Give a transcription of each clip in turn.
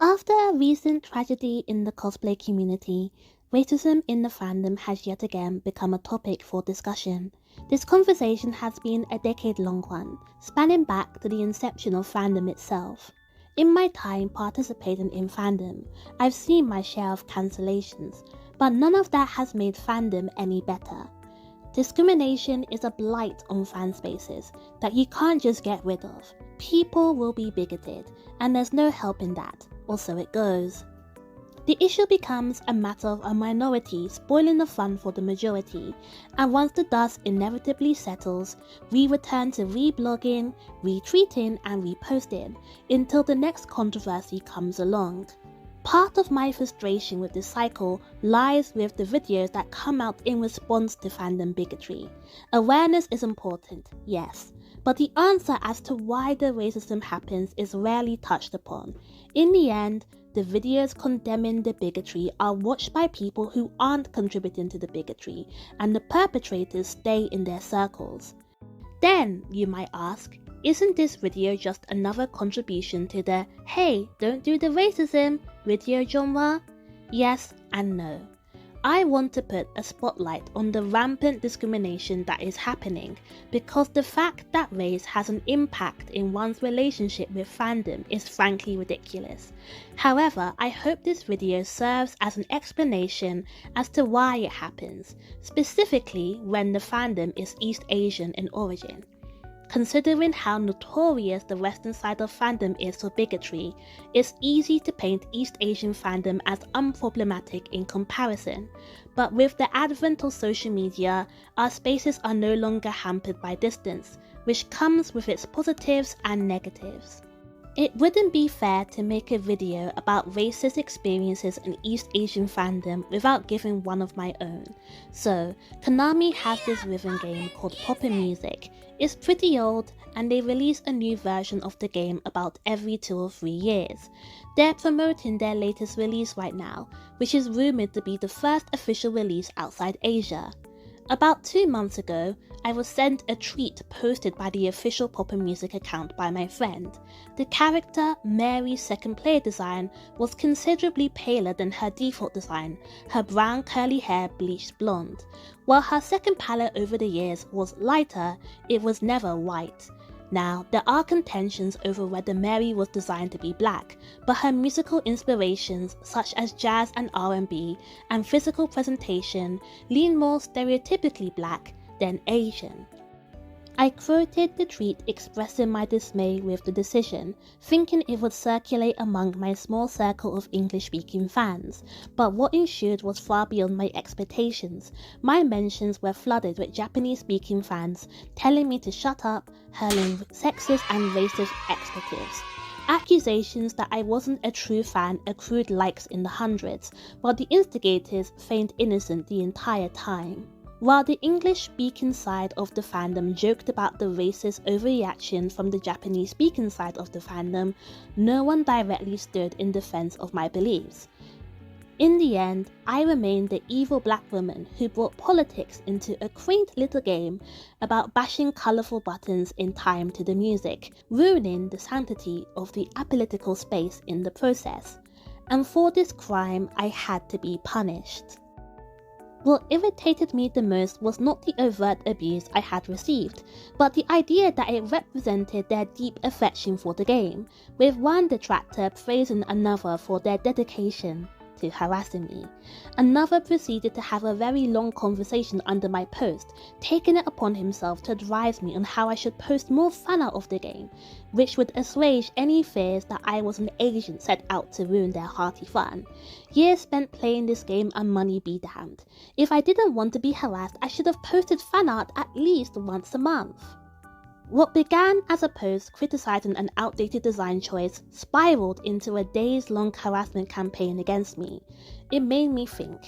After a recent tragedy in the cosplay community, racism in the fandom has yet again become a topic for discussion. This conversation has been a decade-long one, spanning back to the inception of fandom itself. In my time participating in fandom, I've seen my share of cancellations, but none of that has made fandom any better. Discrimination is a blight on fan spaces that you can't just get rid of. People will be bigoted, and there's no helping that, or so it goes. The issue becomes a matter of a minority spoiling the fun for the majority, and once the dust inevitably settles, we return to reblogging, retweeting and reposting until the next controversy comes along. Part of my frustration with this cycle lies with the videos that come out in response to fandom bigotry. Awareness is important, yes, but the answer as to why the racism happens is rarely touched upon. In the end, the videos condemning the bigotry are watched by people who aren't contributing to the bigotry, and the perpetrators stay in their circles. Then, you might ask, isn't this video just another contribution to the "hey, don't do the racism" video genre? Yes and no. I want to put a spotlight on the rampant discrimination that is happening, because the fact that race has an impact in one's relationship with fandom is frankly ridiculous. However, I hope this video serves as an explanation as to why it happens, specifically when the fandom is East Asian in origin. Considering how notorious the western side of fandom is for bigotry, it's easy to paint East Asian fandom as unproblematic in comparison, but with the advent of social media, our spaces are no longer hampered by distance, which comes with its positives and negatives. It wouldn't be fair to make a video about racist experiences in East Asian fandom without giving one of my own. So, Konami has this rhythm game called Poppin' Music. It's pretty old, and they release a new version of the game about every 2 or 3 years. They're promoting their latest release right now, which is rumoured to be the first official release outside Asia. About 2 months ago, I was sent a tweet posted by the official Poppin' Music account by my friend. The character, Mary's second player design, was considerably paler than her default design, her brown curly hair bleached blonde. While her second palette over the years was lighter, it was never white. Now, there are contentions over whether Mary was designed to be black, but her musical inspirations, such as jazz and R&B, and physical presentation, lean more stereotypically black than Asian. I quoted the tweet expressing my dismay with the decision, thinking it would circulate among my small circle of English-speaking fans, but what ensued was far beyond my expectations. My mentions were flooded with Japanese-speaking fans telling me to shut up, hurling sexist and racist expletives. Accusations that I wasn't a true fan accrued likes in the hundreds, while the instigators feigned innocent the entire time. While the English-speaking side of the fandom joked about the racist overreaction from the Japanese-speaking side of the fandom, no one directly stood in defense of my beliefs. In the end, I remained the evil black woman who brought politics into a quaint little game about bashing colourful buttons in time to the music, ruining the sanctity of the apolitical space in the process. And for this crime, I had to be punished. What irritated me the most was not the overt abuse I had received, but the idea that it represented their deep affection for the game, with one detractor praising another for their dedication to harassing me. Another proceeded to have a very long conversation under my post, taking it upon himself to advise me on how I should post more fan art of the game, which would assuage any fears that I was an agent set out to ruin their hearty fun. Years spent playing this game and money be damned. If I didn't want to be harassed, I should have posted fan art at least once a month. What began as a post criticizing an outdated design choice spiraled into a days-long harassment campaign against me. It made me think,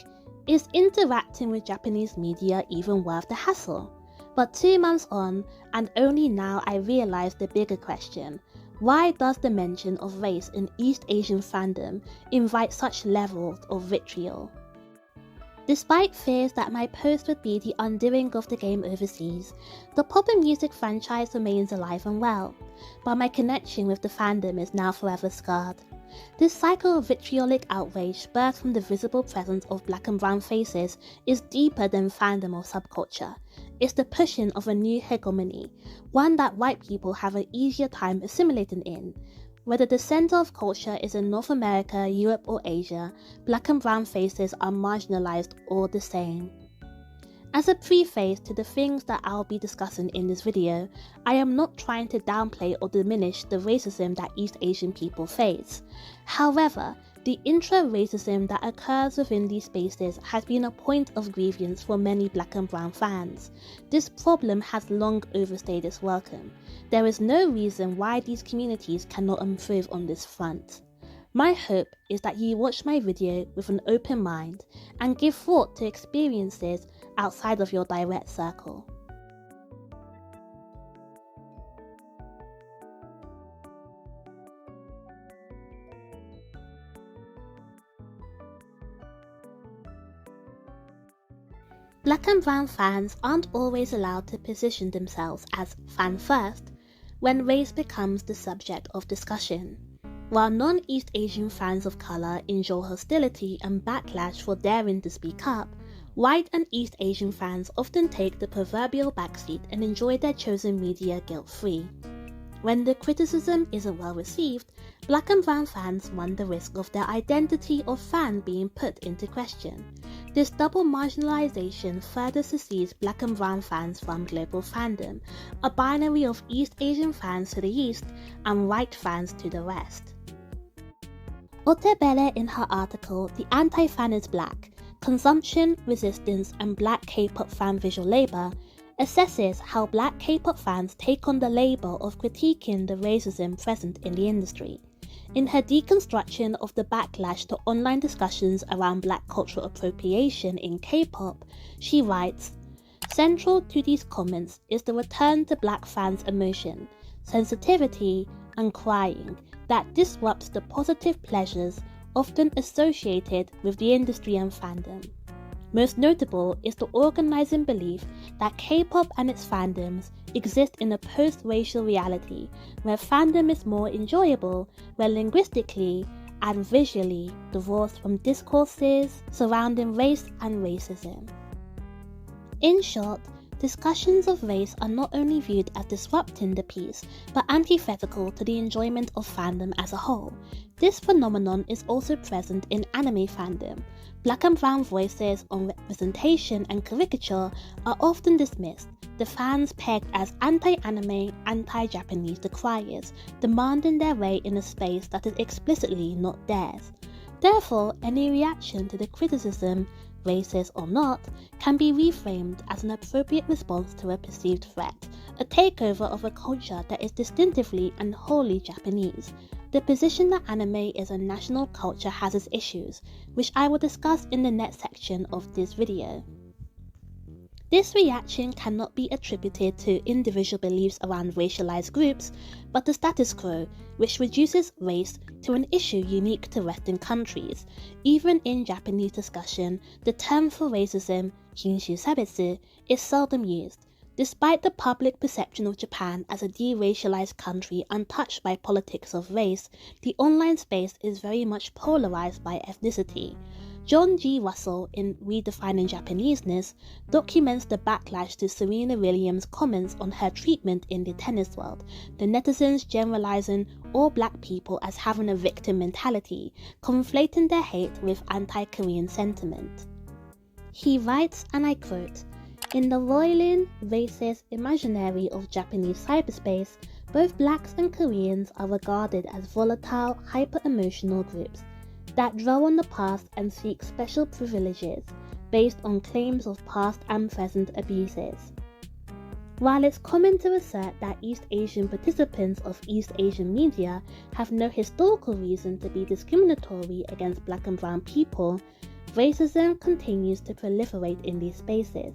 is interacting with Japanese media even worth the hassle? But 2 months on, and only now I realize the bigger question. Why does the mention of race in East Asian fandom invite such levels of vitriol? Despite fears that my post would be the undoing of the game overseas, the Poppin' Music franchise remains alive and well, but my connection with the fandom is now forever scarred. This cycle of vitriolic outrage birthed from the visible presence of black and brown faces is deeper than fandom or subculture. It's the pushing of a new hegemony, one that white people have an easier time assimilating in. Whether the center of culture is in North America, Europe or Asia, black and brown faces are marginalized all the same. As a preface to the things that I'll be discussing in this video, I am not trying to downplay or diminish the racism that East Asian people face. However, the intra-racism that occurs within these spaces has been a point of grievance for many black and brown fans. This problem has long overstayed its welcome. There is no reason why these communities cannot improve on this front. My hope is that you watch my video with an open mind and give thought to experiences outside of your direct circle. Black and brown fans aren't always allowed to position themselves as fan first when race becomes the subject of discussion. While non-East Asian fans of colour endure hostility and backlash for daring to speak up, white and East Asian fans often take the proverbial backseat and enjoy their chosen media guilt-free. When the criticism isn't well received, black and brown fans run the risk of their identity of fan being put into question. This double marginalization further secedes black and brown fans from global fandom, a binary of East Asian fans to the east and white fans to the west. Otebele, in her article The Anti-Fan is Black, Consumption, Resistance and Black K-pop Fan Visual Labor, assesses how black K-pop fans take on the label of critiquing the racism present in the industry. In her deconstruction of the backlash to online discussions around black cultural appropriation in K-pop, she writes, "Central to these comments is the return to black fans' emotion, sensitivity and crying that disrupts the positive pleasures often associated with the industry and fandom. Most notable is the organizing belief that K-pop and its fandoms exist in a post-racial reality where fandom is more enjoyable when linguistically and visually divorced from discourses surrounding race and racism." In short, discussions of race are not only viewed as disrupting the piece, but antithetical to the enjoyment of fandom as a whole. This phenomenon is also present in anime fandom. Black and brown voices on representation and caricature are often dismissed, the fans pegged as anti-anime, anti-Japanese decriers, demanding their way in a space that is explicitly not theirs. Therefore, any reaction to the criticism, racist or not, can be reframed as an appropriate response to a perceived threat, a takeover of a culture that is distinctively and wholly Japanese. The position that anime is a national culture has its issues, which I will discuss in the next section of this video. This reaction cannot be attributed to individual beliefs around racialized groups, but the status quo, which reduces race to an issue unique to Western countries. Even in Japanese discussion, the term for racism, kinshu sabetsu, is seldom used. Despite the public perception of Japan as a deracialized country untouched by politics of race, the online space is very much polarized by ethnicity. John G. Russell, in Redefining Japaneseness, documents the backlash to Serena Williams' comments on her treatment in the tennis world, the netizens generalizing all black people as having a victim mentality, conflating their hate with anti-Korean sentiment. He writes, and I quote, "In the roiling, racist imaginary of Japanese cyberspace, both blacks and Koreans are regarded as volatile, hyper-emotional groups that draw on the past and seek special privileges based on claims of past and present abuses. While it's common to assert that East Asian participants of East Asian media have no historical reason to be discriminatory against black and brown people, racism continues to proliferate in these spaces.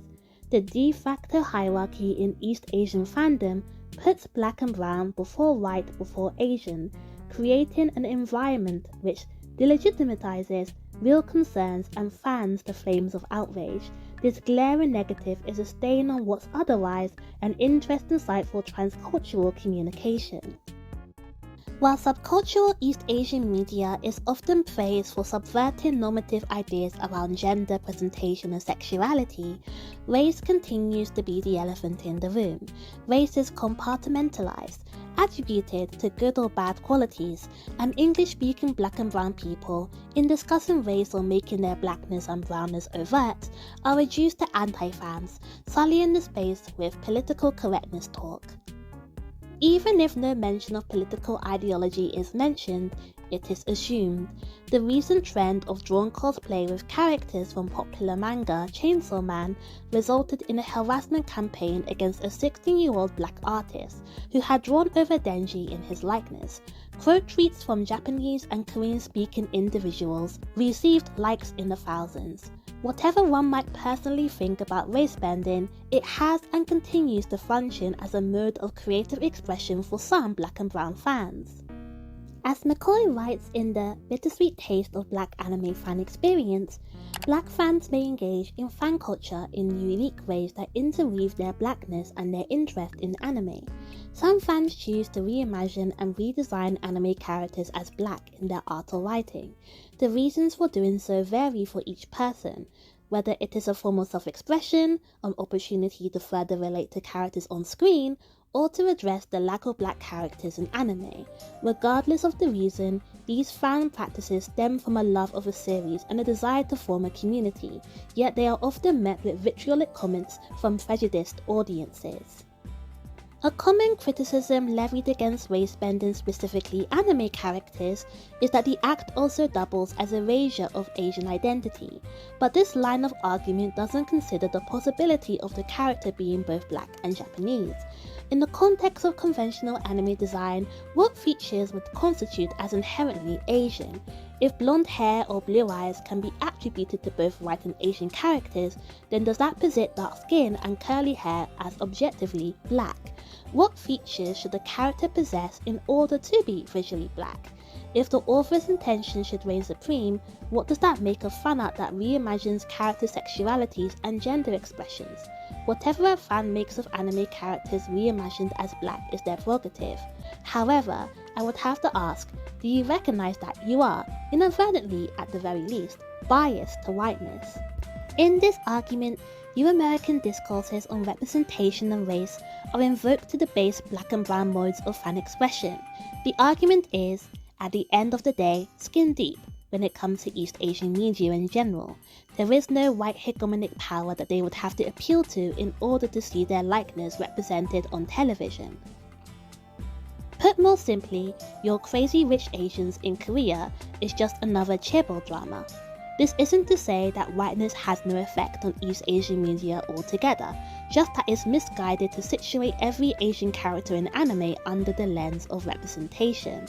The de facto hierarchy in East Asian fandom puts black and brown before white before Asian, creating an environment which delegitimizes real concerns and fans the flames of outrage. This glaring negative is a stain on what's otherwise an interesting site for transcultural communication. While subcultural East Asian media is often praised for subverting normative ideas around gender presentation and sexuality, race continues to be the elephant in the room. Race is compartmentalized, attributed to good or bad qualities, and English-speaking black and brown people, in discussing race or making their blackness and brownness overt, are reduced to anti-fans, sullying the space with political correctness talk. Even if no mention of political ideology is mentioned, it is assumed. The recent trend of drawn cosplay with characters from popular manga Chainsaw Man resulted in a harassment campaign against a 16-year-old black artist who had drawn over Denji in his likeness. Quote tweets from Japanese and Korean-speaking individuals received likes in the thousands. Whatever one might personally think about racebending, it has and continues to function as a mode of creative expression for some black and brown fans. As McCoy writes in The Bittersweet Taste of Black Anime Fan Experience, black fans may engage in fan culture in unique ways that interweave their blackness and their interest in anime. Some fans choose to reimagine and redesign anime characters as black in their art or writing. The reasons for doing so vary for each person, whether it is a form of self-expression, an opportunity to further relate to characters on screen, or to address the lack of black characters in anime. Regardless of the reason, these fan practices stem from a love of a series and a desire to form a community, yet they are often met with vitriolic comments from prejudiced audiences. A common criticism levied against racebending, specifically anime characters, is that the act also doubles as erasure of Asian identity, but this line of argument doesn't consider the possibility of the character being both black and Japanese. In the context of conventional anime design, what features would constitute as inherently Asian? If blonde hair or blue eyes can be attributed to both white and Asian characters, then does that posit dark skin and curly hair as objectively black? What features should the character possess in order to be visually black? If the author's intention should reign supreme, what does that make of fanart that reimagines character sexualities and gender expressions? Whatever a fan makes of anime characters reimagined as black is their prerogative. However, I would have to ask, do you recognize that you are, inadvertently at the very least, biased to whiteness? In this argument, American discourses on representation and race are invoked to debase black and brown modes of fan expression. The argument is, at the end of the day, skin deep when it comes to East Asian media in general. There is no white hegemonic power that they would have to appeal to in order to see their likeness represented on television. Put more simply, your Crazy Rich Asians in Korea is just another chaebol drama. This isn't to say that whiteness has no effect on East Asian media altogether, just that it's misguided to situate every Asian character in anime under the lens of representation.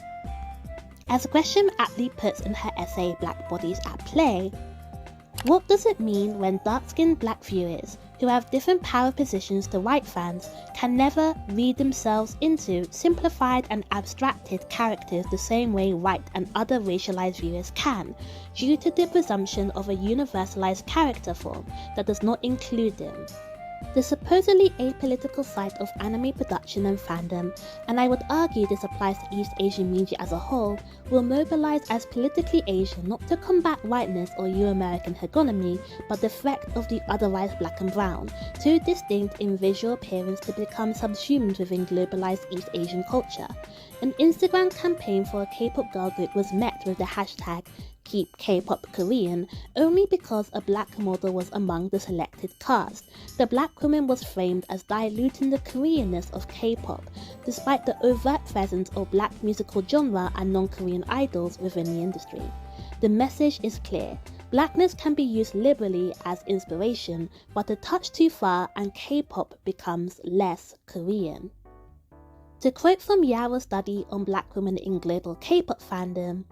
As Gresham aptly puts in her essay Black Bodies at Play, what does it mean when dark-skinned black viewers, who have different power positions to white fans, can never read themselves into simplified and abstracted characters the same way white and other racialized viewers can, due to the presumption of a universalized character form that does not include them? The supposedly apolitical side of anime production and fandom, and I would argue this applies to East Asian media as a whole, will mobilize as politically Asian not to combat whiteness or Euro-American hegemony, but the threat of the otherwise black and brown, too distinct in visual appearance to become subsumed within globalized East Asian culture. An Instagram campaign for a K-pop girl group was met with the hashtag Keep K-pop Korean only because a black model was among the selected cast. The black woman was framed as diluting the Koreanness of K-pop, despite the overt presence of black musical genre and non-Korean idols within the industry. The message is clear. Blackness can be used liberally as inspiration, but a touch too far and K-pop becomes less Korean. To quote from Yaro's study on black women in global K-pop fandom,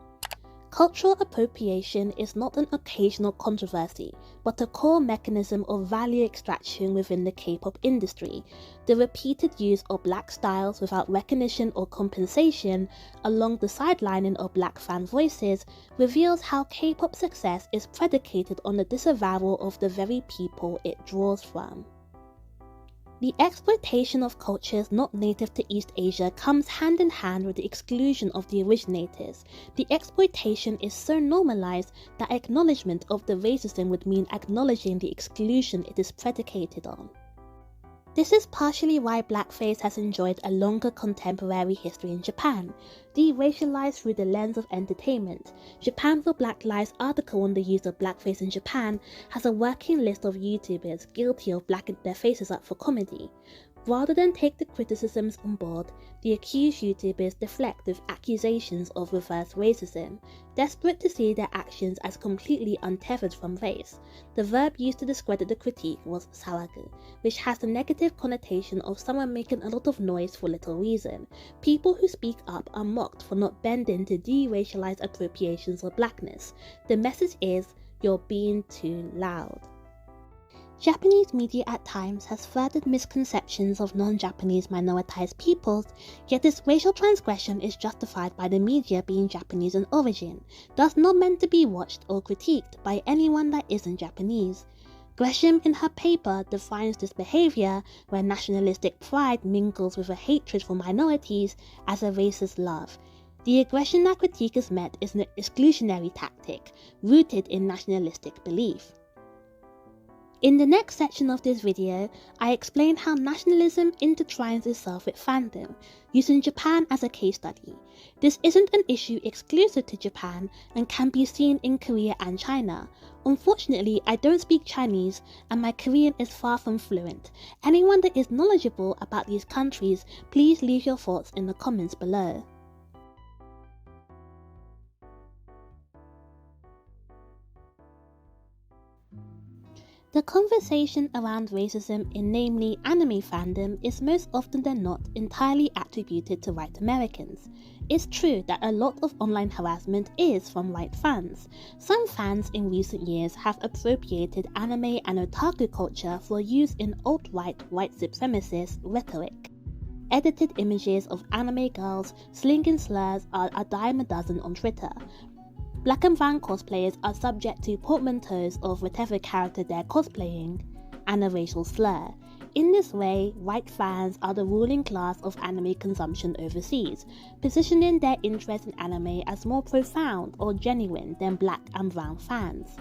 cultural appropriation is not an occasional controversy, but a core mechanism of value extraction within the K-pop industry. The repeated use of black styles without recognition or compensation, along the sidelining of black fan voices, reveals how K-pop success is predicated on the disavowal of the very people it draws from. The exploitation of cultures not native to East Asia comes hand in hand with the exclusion of the originators. The exploitation is so normalized that acknowledgement of the racism would mean acknowledging the exclusion it is predicated on. This is partially why blackface has enjoyed a longer contemporary history in Japan. De-racialized through the lens of entertainment, Japan for Black Lives article on the use of blackface in Japan has a working list of YouTubers guilty of blacking their faces up for comedy. Rather than take the criticisms on board, the accused YouTubers deflect with accusations of reverse racism, desperate to see their actions as completely untethered from race. The verb used to discredit the critique was saragu, which has the negative connotation of someone making a lot of noise for little reason. People who speak up are mocked for not bending to de-racialized appropriations of blackness. The message is, you're being too loud. Japanese media at times has furthered misconceptions of non-Japanese minoritized peoples, yet this racial transgression is justified by the media being Japanese in origin, thus not meant to be watched or critiqued by anyone that isn't Japanese. Gresham in her paper defines this behavior where nationalistic pride mingles with a hatred for minorities as a racist love. The aggression that critique is met is an exclusionary tactic, rooted in nationalistic belief. In the next section of this video, I explain how nationalism intertwines itself with fandom, using Japan as a case study. This isn't an issue exclusive to Japan and can be seen in Korea and China. Unfortunately, I don't speak Chinese and my Korean is far from fluent. Anyone that is knowledgeable about these countries, please leave your thoughts in the comments below. The conversation around racism in namely anime fandom is most often than not entirely attributed to white Americans. It's true that a lot of online harassment is from white fans. Some fans in recent years have appropriated anime and otaku culture for use in alt-right white supremacist rhetoric. Edited images of anime girls slinging slurs are a dime a dozen on Twitter. Black and brown cosplayers are subject to portmanteaus of whatever character they're cosplaying, and a racial slur. In this way, white fans are the ruling class of anime consumption overseas, positioning their interest in anime as more profound or genuine than black and brown fans.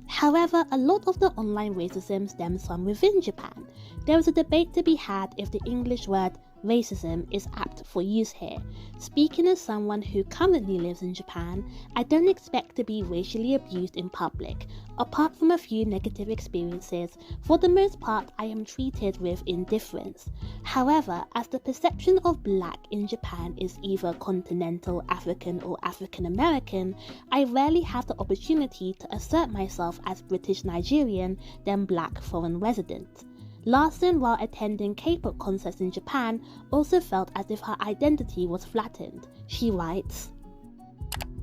However, a lot of the online racism stems from within Japan. There is a debate to be had if the English word racism is apt for use here. Speaking as someone who currently lives in Japan, I don't expect to be racially abused in public. Apart from a few negative experiences, for the most part I am treated with indifference. However, as the perception of black in Japan is either continental African or African American, I rarely have the opportunity to assert myself as British Nigerian than black foreign resident. Larsen, while attending K-pop concerts in Japan, also felt as if her identity was flattened. She writes,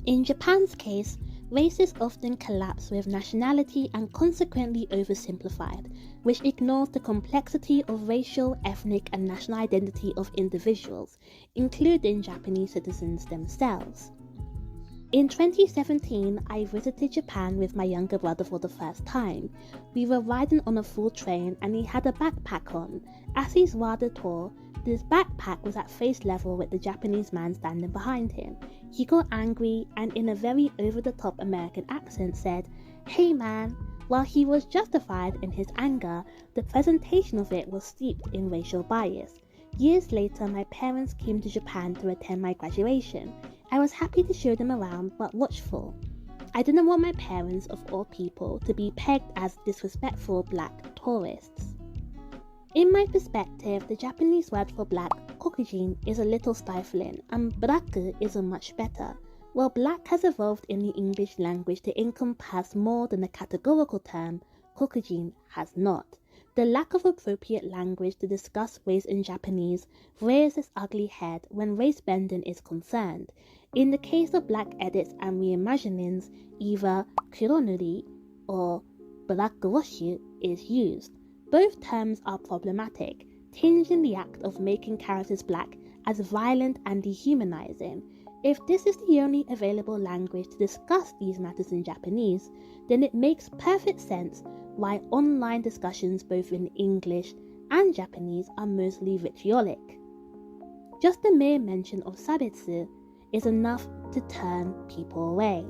"In Japan's case, races often collapse with nationality and consequently oversimplified, which ignores the complexity of racial, ethnic and national identity of individuals, including Japanese citizens themselves. In 2017, I visited Japan with my younger brother for the first time. We were riding on a full train and he had a backpack on. As he's rather tall, this backpack was at face level with the Japanese man standing behind him. He got angry and in a very over-the-top American accent said, 'Hey man,' While he was justified in his anger, the presentation of it was steeped in racial bias. Years later, my parents came to Japan to attend my graduation. I was happy to show them around, but watchful. I didn't want my parents, of all people, to be pegged as disrespectful black tourists. In my perspective, the Japanese word for black, kokujin, is a little stifling, and braku is a much better. While black has evolved in the English language to encompass more than a categorical term, kokujin has not. The lack of appropriate language to discuss race in Japanese rears its ugly head when race bending is concerned. In the case of black edits and reimaginings, either kuronuri or blackwashing is used. Both terms are problematic, tinging the act of making characters black as violent and dehumanizing. If this is the only available language to discuss these matters in Japanese, then it makes perfect sense why online discussions both in English and Japanese are mostly vitriolic. Just the mere mention of sabetsu is enough to turn people away.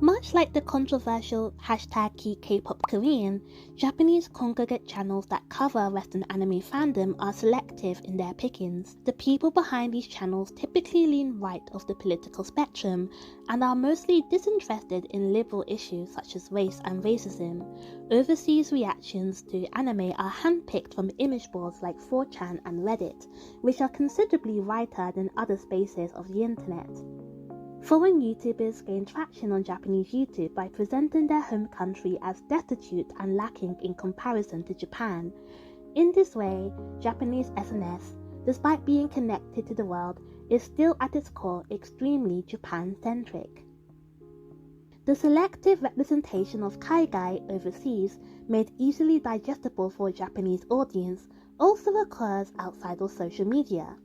Much like the controversial #KeepKpopKorean, Japanese congregate channels that cover Western anime fandom are selective in their pickings. The people behind these channels typically lean right of the political spectrum and are mostly disinterested in liberal issues such as race and racism. Overseas reactions to anime are handpicked from image boards like 4chan and Reddit, which are considerably whiter than other spaces of the internet. Foreign YouTubers gain traction on Japanese YouTube by presenting their home country as destitute and lacking in comparison to Japan. In this way, Japanese SNS, despite being connected to the world, is still at its core extremely Japan-centric. The selective representation of Kaigai overseas, made easily digestible for a Japanese audience, also occurs outside of social media.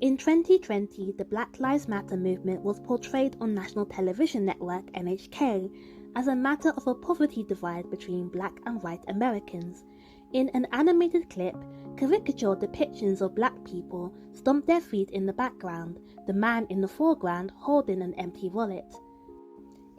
In 2020, the Black Lives Matter movement was portrayed on national television network NHK as a matter of a poverty divide between black and white Americans. In an animated clip, caricature depictions of black people stomp their feet in the background, the man in the foreground holding an empty wallet.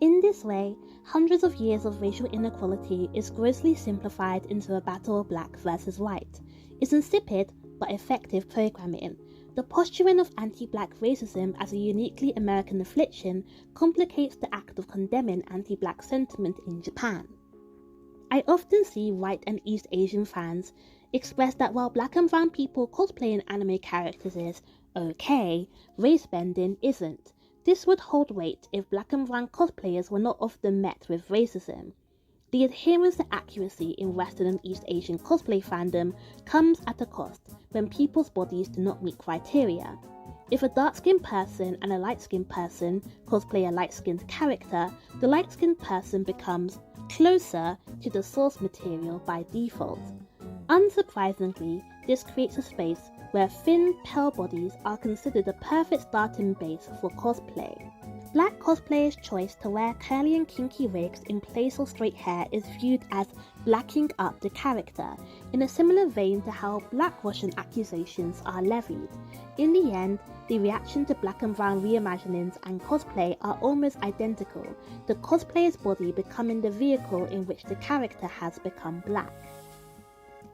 In this way, hundreds of years of racial inequality is grossly simplified into a battle of black versus white. It's insipid but effective programming. The posturing of anti-black racism as a uniquely American affliction complicates the act of condemning anti-black sentiment in Japan. I often see white and East Asian fans express that while black and brown people cosplaying anime characters is okay, race bending isn't. This would hold weight if black and brown cosplayers were not often met with racism. The adherence to accuracy in Western and East Asian cosplay fandom comes at a cost when people's bodies do not meet criteria. If a dark-skinned person and a light-skinned person cosplay a light-skinned character, the light-skinned person becomes closer to the source material by default. Unsurprisingly, this creates a space where thin, pale bodies are considered a perfect starting base for cosplay. Black cosplayers' choice to wear curly and kinky wigs in place of straight hair is viewed as blacking up the character, in a similar vein to how blackwashing accusations are levied. In the end, the reaction to black and brown reimaginings and cosplay are almost identical, the cosplayer's body becoming the vehicle in which the character has become black.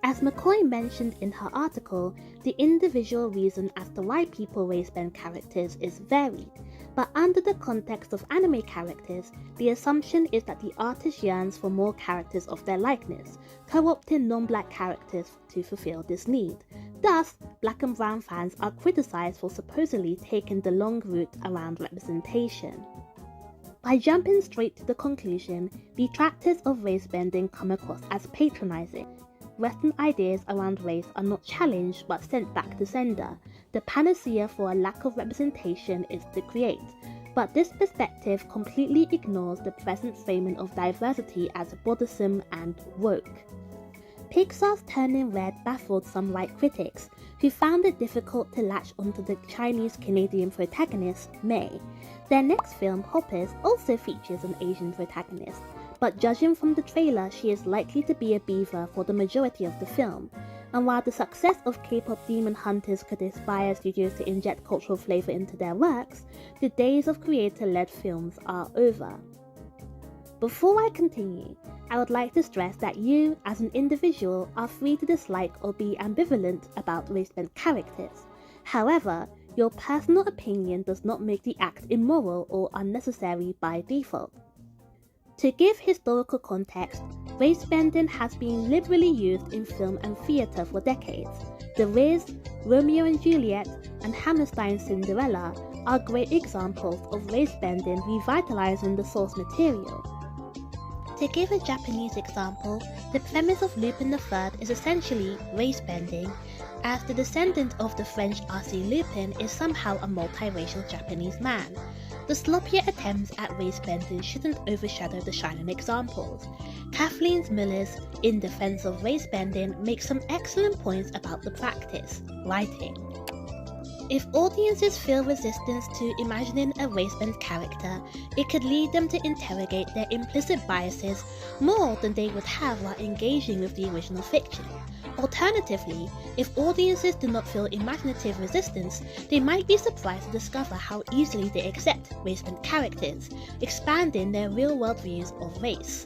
As McCoy mentioned in her article, the individual reason as to why people race-bend characters is varied, but under the context of anime characters, the assumption is that the artist yearns for more characters of their likeness, co-opting non-black characters to fulfill this need. Thus, black and brown fans are criticized for supposedly taking the long route around representation. By jumping straight to the conclusion, detractors of race-bending come across as patronizing. Western ideas around race are not challenged but sent back to sender. The panacea for a lack of representation is to create, but this perspective completely ignores the present framing of diversity as bothersome and woke. Pixar's Turning Red baffled some white critics, who found it difficult to latch onto the Chinese-Canadian protagonist, May. Their next film, Hoppers, also features an Asian protagonist, but judging from the trailer, she is likely to be a beaver for the majority of the film. And while the success of K-pop Demon Hunters could inspire studios to inject cultural flavor into their works, the days of creator-led films are over. Before I continue, I would like to stress that you, as an individual, are free to dislike or be ambivalent about race-bent characters. However, your personal opinion does not make the act immoral or unnecessary by default. To give historical context, race-bending has been liberally used in film and theatre for decades. The Riz, Romeo and Juliet, and Hammerstein's Cinderella are great examples of race-bending revitalizing the source material. To give a Japanese example, the premise of Lupin III is essentially race-bending, as the descendant of the French Arsène Lupin is somehow a multiracial Japanese man. The sloppier attempts at race-bending shouldn't overshadow the shining examples. Kathleen Muller's In Defence of Racebending makes some excellent points about the practice, writing, If audiences feel resistance to imagining a race-bend character, it could lead them to interrogate their implicit biases more than they would have while engaging with the original fiction. Alternatively, if audiences do not feel imaginative resistance, they might be surprised to discover how easily they accept race-bend characters, expanding their real-world views of race.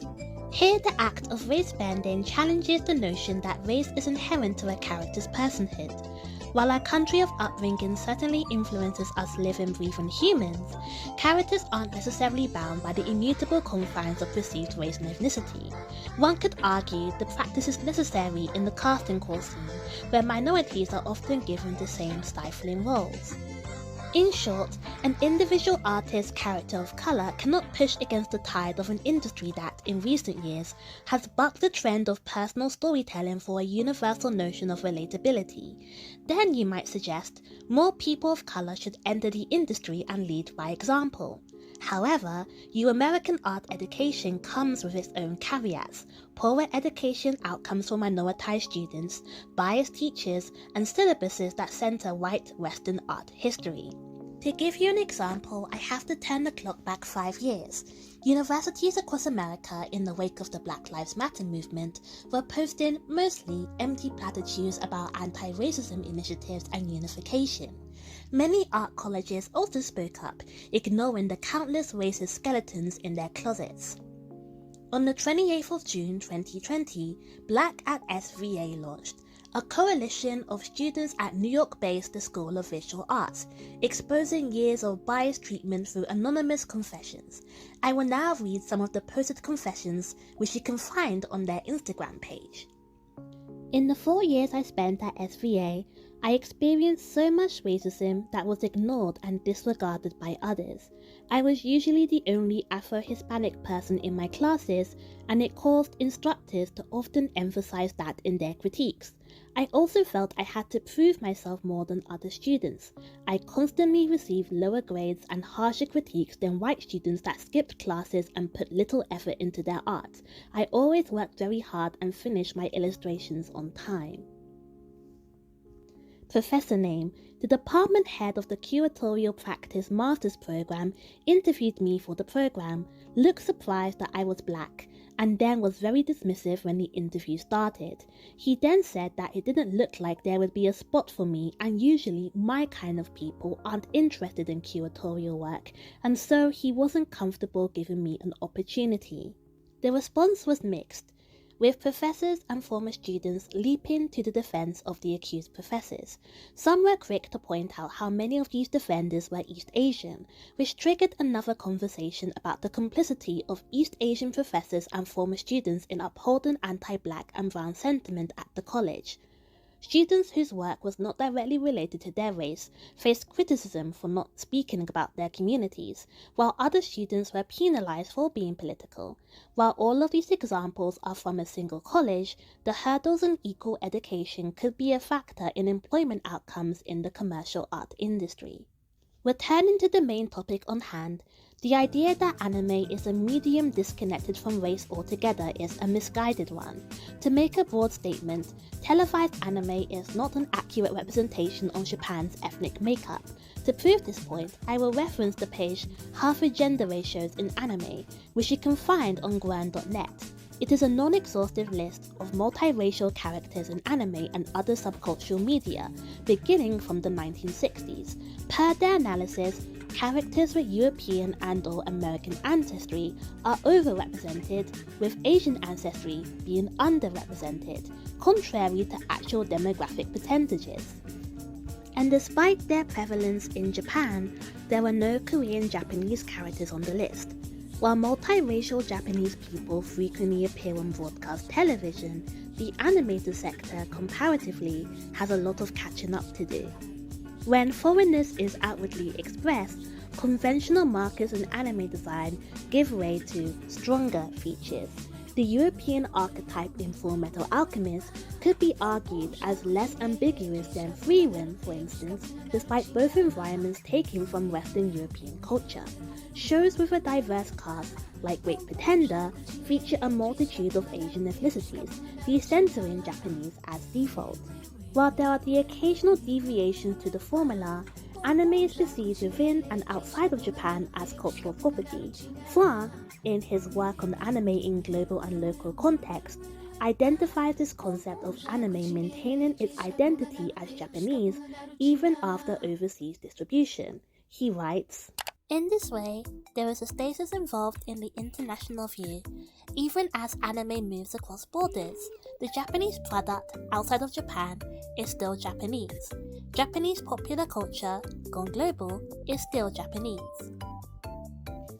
Here, the act of race-bending challenges the notion that race is inherent to a character's personhood. While our country of upbringing certainly influences us living, breathing humans, characters aren't necessarily bound by the immutable confines of perceived race and ethnicity. One could argue the practice is necessary in the casting call scene, where minorities are often given the same stifling roles. In short, an individual artist's character of colour cannot push against the tide of an industry that, in recent years, has bucked the trend of personal storytelling for a universal notion of relatability. Then you might suggest more people of colour should enter the industry and lead by example. However, American art education comes with its own caveats: poorer education outcomes for minoritized students, biased teachers, and syllabuses that centre white Western art history. To give you an example, I have to turn the clock back 5 years. Universities across America, in the wake of the Black Lives Matter movement, were posting mostly empty platitudes about anti-racism initiatives and unification. Many art colleges also spoke up, ignoring the countless racist skeletons in their closets. On the 28th of June 2020, Black at SVA launched, a coalition of students at New York-based the School of Visual Arts, exposing years of biased treatment through anonymous confessions. I will now read some of the posted confessions, which you can find on their Instagram page. In the 4 years I spent at SVA, I experienced so much racism that was ignored and disregarded by others. I was usually the only Afro-Hispanic person in my classes, and it caused instructors to often emphasize that in their critiques. I also felt I had to prove myself more than other students. I constantly received lower grades and harsher critiques than white students that skipped classes and put little effort into their art. I always worked very hard and finished my illustrations on time. Professor name: the department head of the curatorial practice master's program interviewed me for the program, looked surprised that I was black, and then was very dismissive when the interview started. He then said that it didn't look like there would be a spot for me, and usually my kind of people aren't interested in curatorial work, and so he wasn't comfortable giving me an opportunity. The response was mixed, with professors and former students leaping to the defense of the accused professors. Some were quick to point out how many of these defenders were East Asian, which triggered another conversation about the complicity of East Asian professors and former students in upholding anti-black and brown sentiment at the college. Students whose work was not directly related to their race faced criticism for not speaking about their communities, while other students were penalized for being political. While all of these examples are from a single college, the hurdles in equal education could be a factor in employment outcomes in the commercial art industry. Returning to the main topic on hand, the idea that anime is a medium disconnected from race altogether is a misguided one. To make a broad statement, televised anime is not an accurate representation of Japan's ethnic makeup. To prove this point, I will reference the page Hafu Gender Ratios in Anime, which you can find on Guan.net. It is a non-exhaustive list of multiracial characters in anime and other subcultural media, beginning from the 1960s. Per their analysis, characters with European and/or American ancestry are overrepresented, with Asian ancestry being underrepresented, contrary to actual demographic percentages. And despite their prevalence in Japan, there were no Korean Japanese characters on the list. While multiracial Japanese people frequently appear on broadcast television, the animated sector comparatively has a lot of catching up to do. When foreignness is outwardly expressed, conventional markers in anime design give way to stronger features. The European archetype in Fullmetal Alchemist could be argued as less ambiguous than Freewind, for instance, despite both environments taken from Western European culture. Shows with a diverse cast, like Great Pretender, feature a multitude of Asian ethnicities, decentering Japanese as default. While there are the occasional deviations to the formula, anime is perceived within and outside of Japan as cultural property. Flan, in his work on anime in global and local context, identifies this concept of anime maintaining its identity as Japanese even after overseas distribution. He writes, "In this way, there is a status involved in the international view. Even as anime moves across borders, the Japanese product outside of Japan is still Japanese. Japanese popular culture, gone global, is still Japanese."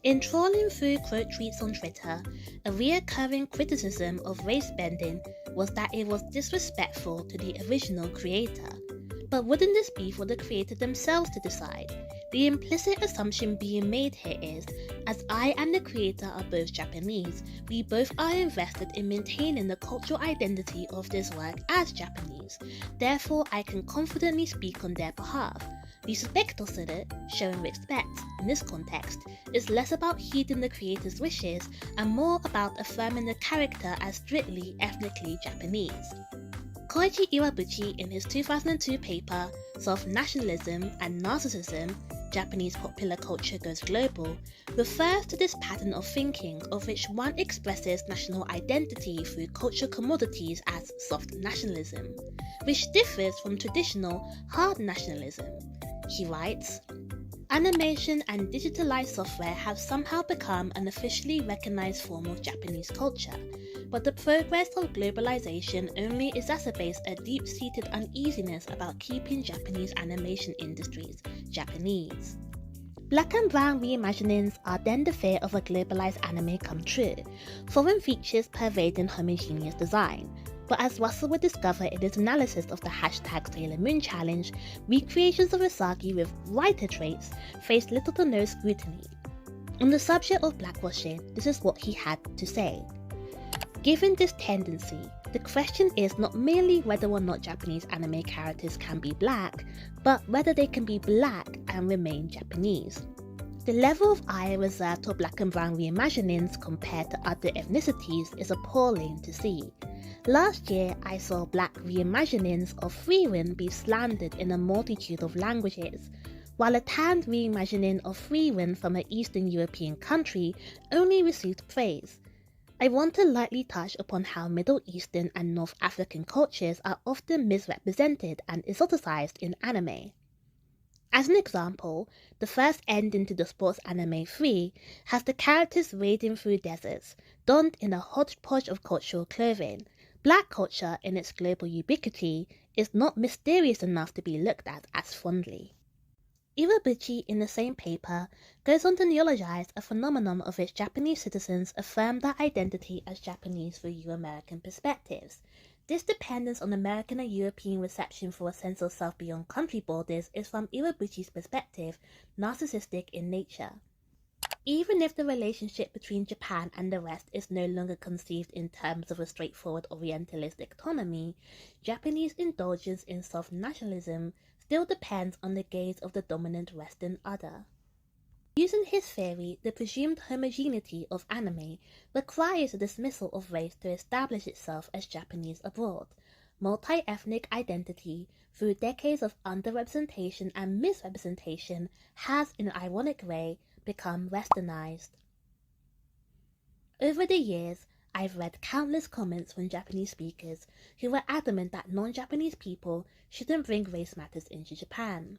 In trawling through quote tweets on Twitter, a reoccurring criticism of race bending was that it was disrespectful to the original creator. But wouldn't this be for the creator themselves to decide? The implicit assumption being made here is, as I and the creator are both Japanese, we both are invested in maintaining the cultural identity of this work as Japanese. Therefore, I can confidently speak on their behalf. Respect or showing respect, in this context, is less about heeding the creator's wishes and more about affirming the character as strictly ethnically Japanese. Koichi Iwabuchi, in his 2002 paper, Nationalism and Narcissism, Japanese Popular Culture Goes Global, refers to this pattern of thinking of which one expresses national identity through cultural commodities as soft nationalism, which differs from traditional hard nationalism. He writes, "Animation and digitalized software have somehow become an officially recognized form of Japanese culture, but the progress of globalization only exacerbates a deep-seated uneasiness about keeping Japanese animation industries Japanese." Black and brown reimaginings are then the fear of a globalized anime come true, foreign features pervading homogeneous design. But as Russell would discover in his analysis of the #Sailor Moon challenge, recreations of Usagi with writer traits faced little to no scrutiny. On the subject of blackwashing, this is what he had to say. "Given this tendency, the question is not merely whether or not Japanese anime characters can be black, but whether they can be black and remain Japanese. The level of ire reserved for black and brown reimaginings compared to other ethnicities is appalling to see. Last year, I saw black reimaginings of Freewind be slandered in a multitude of languages, while a tanned reimagining of Freewind from an Eastern European country only received praise. I want to lightly touch upon how Middle Eastern and North African cultures are often misrepresented and exoticized in anime. As an example, the first ending to the sports anime 3 has the characters wading through deserts, donned in a hodgepodge of cultural clothing. Black culture, in its global ubiquity, is not mysterious enough to be looked at as fondly." Iwabuchi, in the same paper, goes on to neologize a phenomenon of which Japanese citizens affirm their identity as Japanese through Euro-American perspectives. This dependence on American and European reception for a sense of self beyond country borders is, from Iwabuchi's perspective, narcissistic in nature. Even if the relationship between Japan and the West is no longer conceived in terms of a straightforward Orientalist autonomy, Japanese indulgence in soft nationalism still depends on the gaze of the dominant Western other. Using his theory, the presumed homogeneity of anime requires a dismissal of race to establish itself as Japanese abroad. Multi-ethnic identity, through decades of underrepresentation and misrepresentation, has, in an ironic way, become westernized. Over the years, I've read countless comments from Japanese speakers who were adamant that non-Japanese people shouldn't bring race matters into Japan.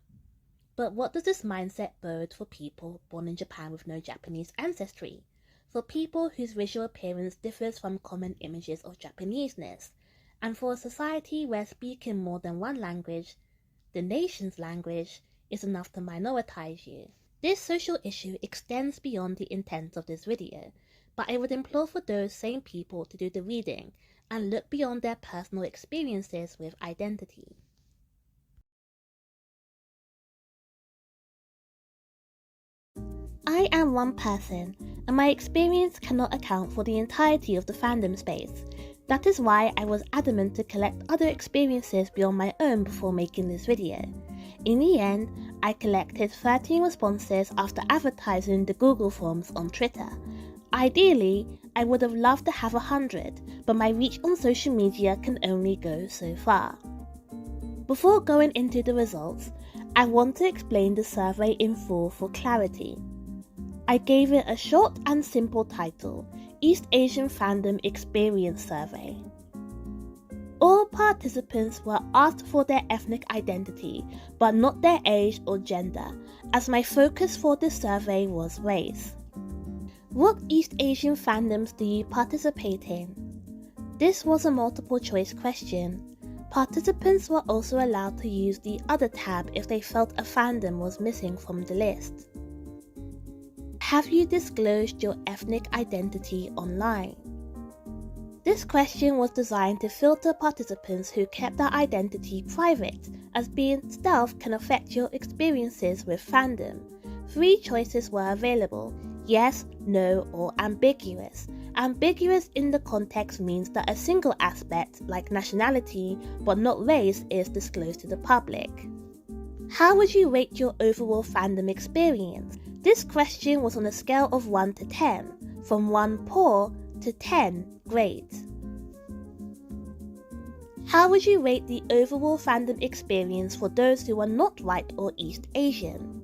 But what does this mindset bode for people born in Japan with no Japanese ancestry? For people whose visual appearance differs from common images of Japaneseness? And for a society where speaking more than one language, the nation's language, is enough to minoritize you? This social issue extends beyond the intent of this video, but I would implore for those same people to do the reading and look beyond their personal experiences with identity. I am one person, and my experience cannot account for the entirety of the fandom space. That is why I was adamant to collect other experiences beyond my own before making this video. In the end, I collected 13 responses after advertising the Google Forms on Twitter. Ideally, I would have loved to have 100, but my reach on social media can only go so far. Before going into the results, I want to explain the survey in full for clarity. I gave it a short and simple title, East Asian Fandom Experience Survey. All participants were asked for their ethnic identity, but not their age or gender, as my focus for this survey was race. What East Asian fandoms do you participate in? This was a multiple choice question. Participants were also allowed to use the Other tab if they felt a fandom was missing from the list. Have you disclosed your ethnic identity online? This question was designed to filter participants who kept their identity private, as being stealth can affect your experiences with fandom. 3 choices were available: yes, no, or ambiguous. Ambiguous in the context means that a single aspect, like nationality, but not race, is disclosed to the public. How would you rate your overall fandom experience? This question was on a scale of 1 to 10, from 1 poor to 10 great. How would you rate the overall fandom experience for those who are not white or East Asian?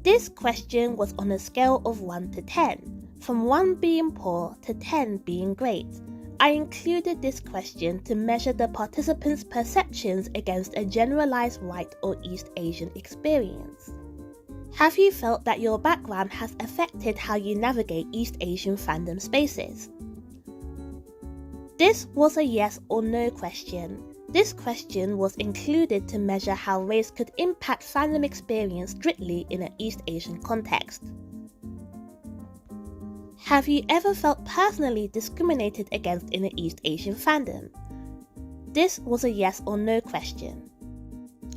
This question was on a scale of 1 to 10, from 1 being poor to 10 being great. I included this question to measure the participants' perceptions against a generalized white or East Asian experience. Have you felt that your background has affected how you navigate East Asian fandom spaces? This was a yes or no question. This question was included to measure how race could impact fandom experience strictly in an East Asian context. Have you ever felt personally discriminated against in an East Asian fandom? This was a yes or no question.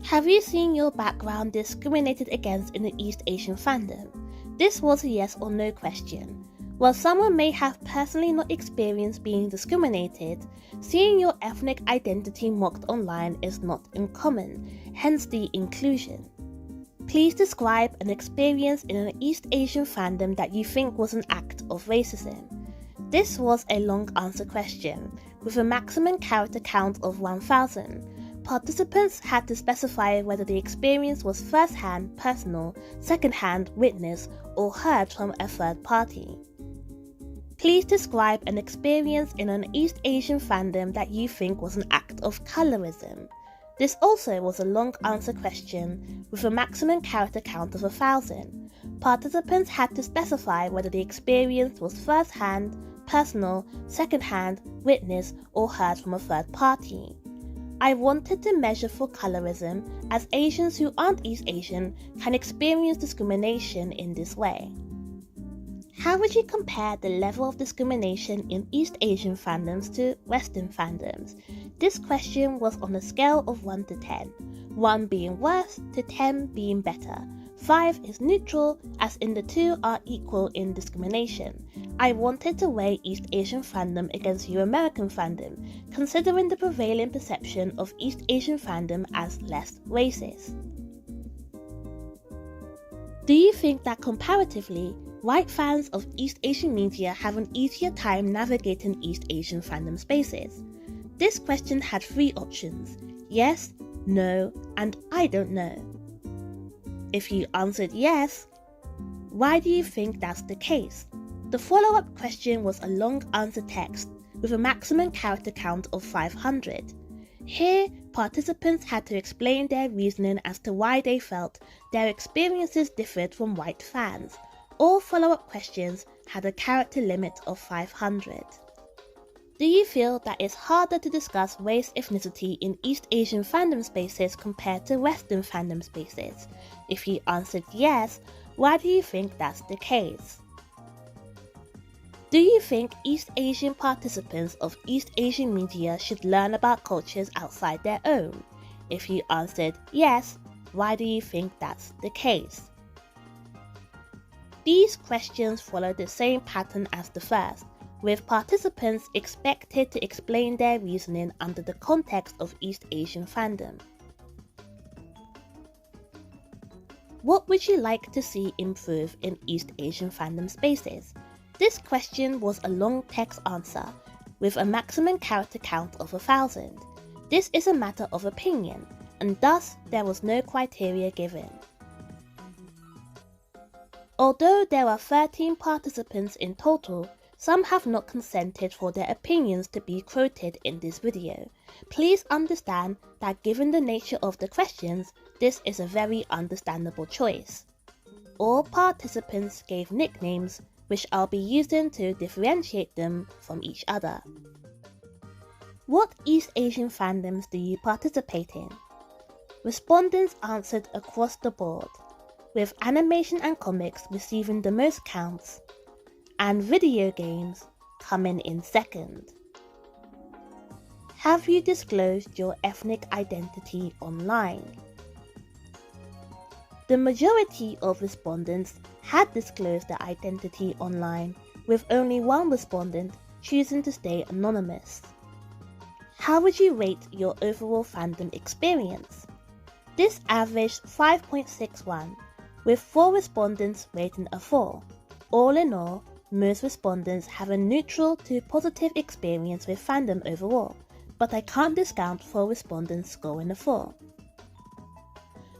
Have you seen your background discriminated against in an East Asian fandom? This was a yes or no question. While someone may have personally not experienced being discriminated, seeing your ethnic identity mocked online is not uncommon, hence the inclusion. Please describe an experience in an East Asian fandom that you think was an act of racism. This was a long answer question, with a maximum character count of 1000. Participants had to specify whether the experience was first-hand, personal, second-hand, witnessed, or heard from a third party. Please describe an experience in an East Asian fandom that you think was an act of colorism. This also was a long answer question with a maximum character count of 1000. Participants had to specify whether the experience was first-hand, personal, second-hand, witnessed, or heard from a third party. I wanted to measure for colorism, as Asians who aren't East Asian can experience discrimination in this way. How would you compare the level of discrimination in East Asian fandoms to Western fandoms? This question was on a scale of 1 to 10, 1 being worse to 10 being better. 5 is neutral, as in the two are equal in discrimination. I wanted to weigh East Asian fandom against American fandom, considering the prevailing perception of East Asian fandom as less racist. Do you think that comparatively, white fans of East Asian media have an easier time navigating East Asian fandom spaces? This question had 3 options: yes, no, and I don't know. If you answered yes, why do you think that's the case? The follow-up question was a long answer text with a maximum character count of 500. Here, participants had to explain their reasoning as to why they felt their experiences differed from white fans. All follow-up questions had a character limit of 500. Do you feel that it's harder to discuss race ethnicity in East Asian fandom spaces compared to Western fandom spaces? If you answered yes, why do you think that's the case? Do you think East Asian participants of East Asian media should learn about cultures outside their own? If you answered yes, why do you think that's the case? These questions follow the same pattern as the first, with participants expected to explain their reasoning under the context of East Asian fandom. What would you like to see improve in East Asian fandom spaces? This question was a long text answer, with a maximum character count of 1000. This is a matter of opinion. and thus there was no criteria given. Although there are 13 participants in total, some have not consented for their opinions to be quoted in this video. Please understand that given the nature of the questions, this is a very understandable choice. All participants gave nicknames, which I'll be using to differentiate them from each other. What East Asian fandoms do you participate in? Respondents answered across the board, with animation and comics receiving the most counts, and video games coming in second. Have you disclosed your ethnic identity online? The majority of respondents had disclosed their identity online, with only one respondent choosing to stay anonymous. How would you rate your overall fandom experience? This averaged 5.61, with 4 respondents rating a 4. All in all, most respondents have a neutral to positive experience with fandom overall, but I can't discount 4 respondents scoring a 4.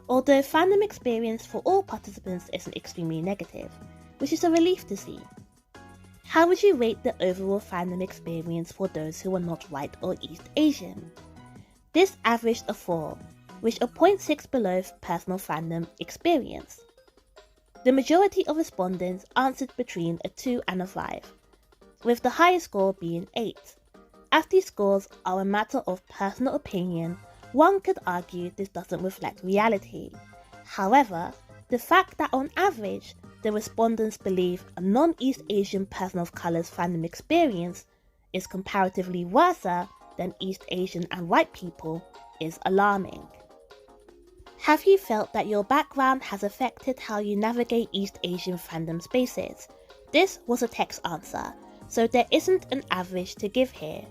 Although fandom experience for all participants isn't extremely negative, which is a relief to see. How would you rate the overall fandom experience for those who are not white or East Asian? This averaged a 4, which a 0.6 below personal fandom experience. The majority of respondents answered between a 2 and a 5, with the highest score being 8. As these scores are a matter of personal opinion, one could argue this doesn't reflect reality. However, the fact that on average, the respondents believe a non-East Asian person of colour's fandom experience is comparatively worse than East Asian and white people is alarming. Have you felt that your background has affected how you navigate East Asian fandom spaces? This was a text answer, so there isn't an average to give here.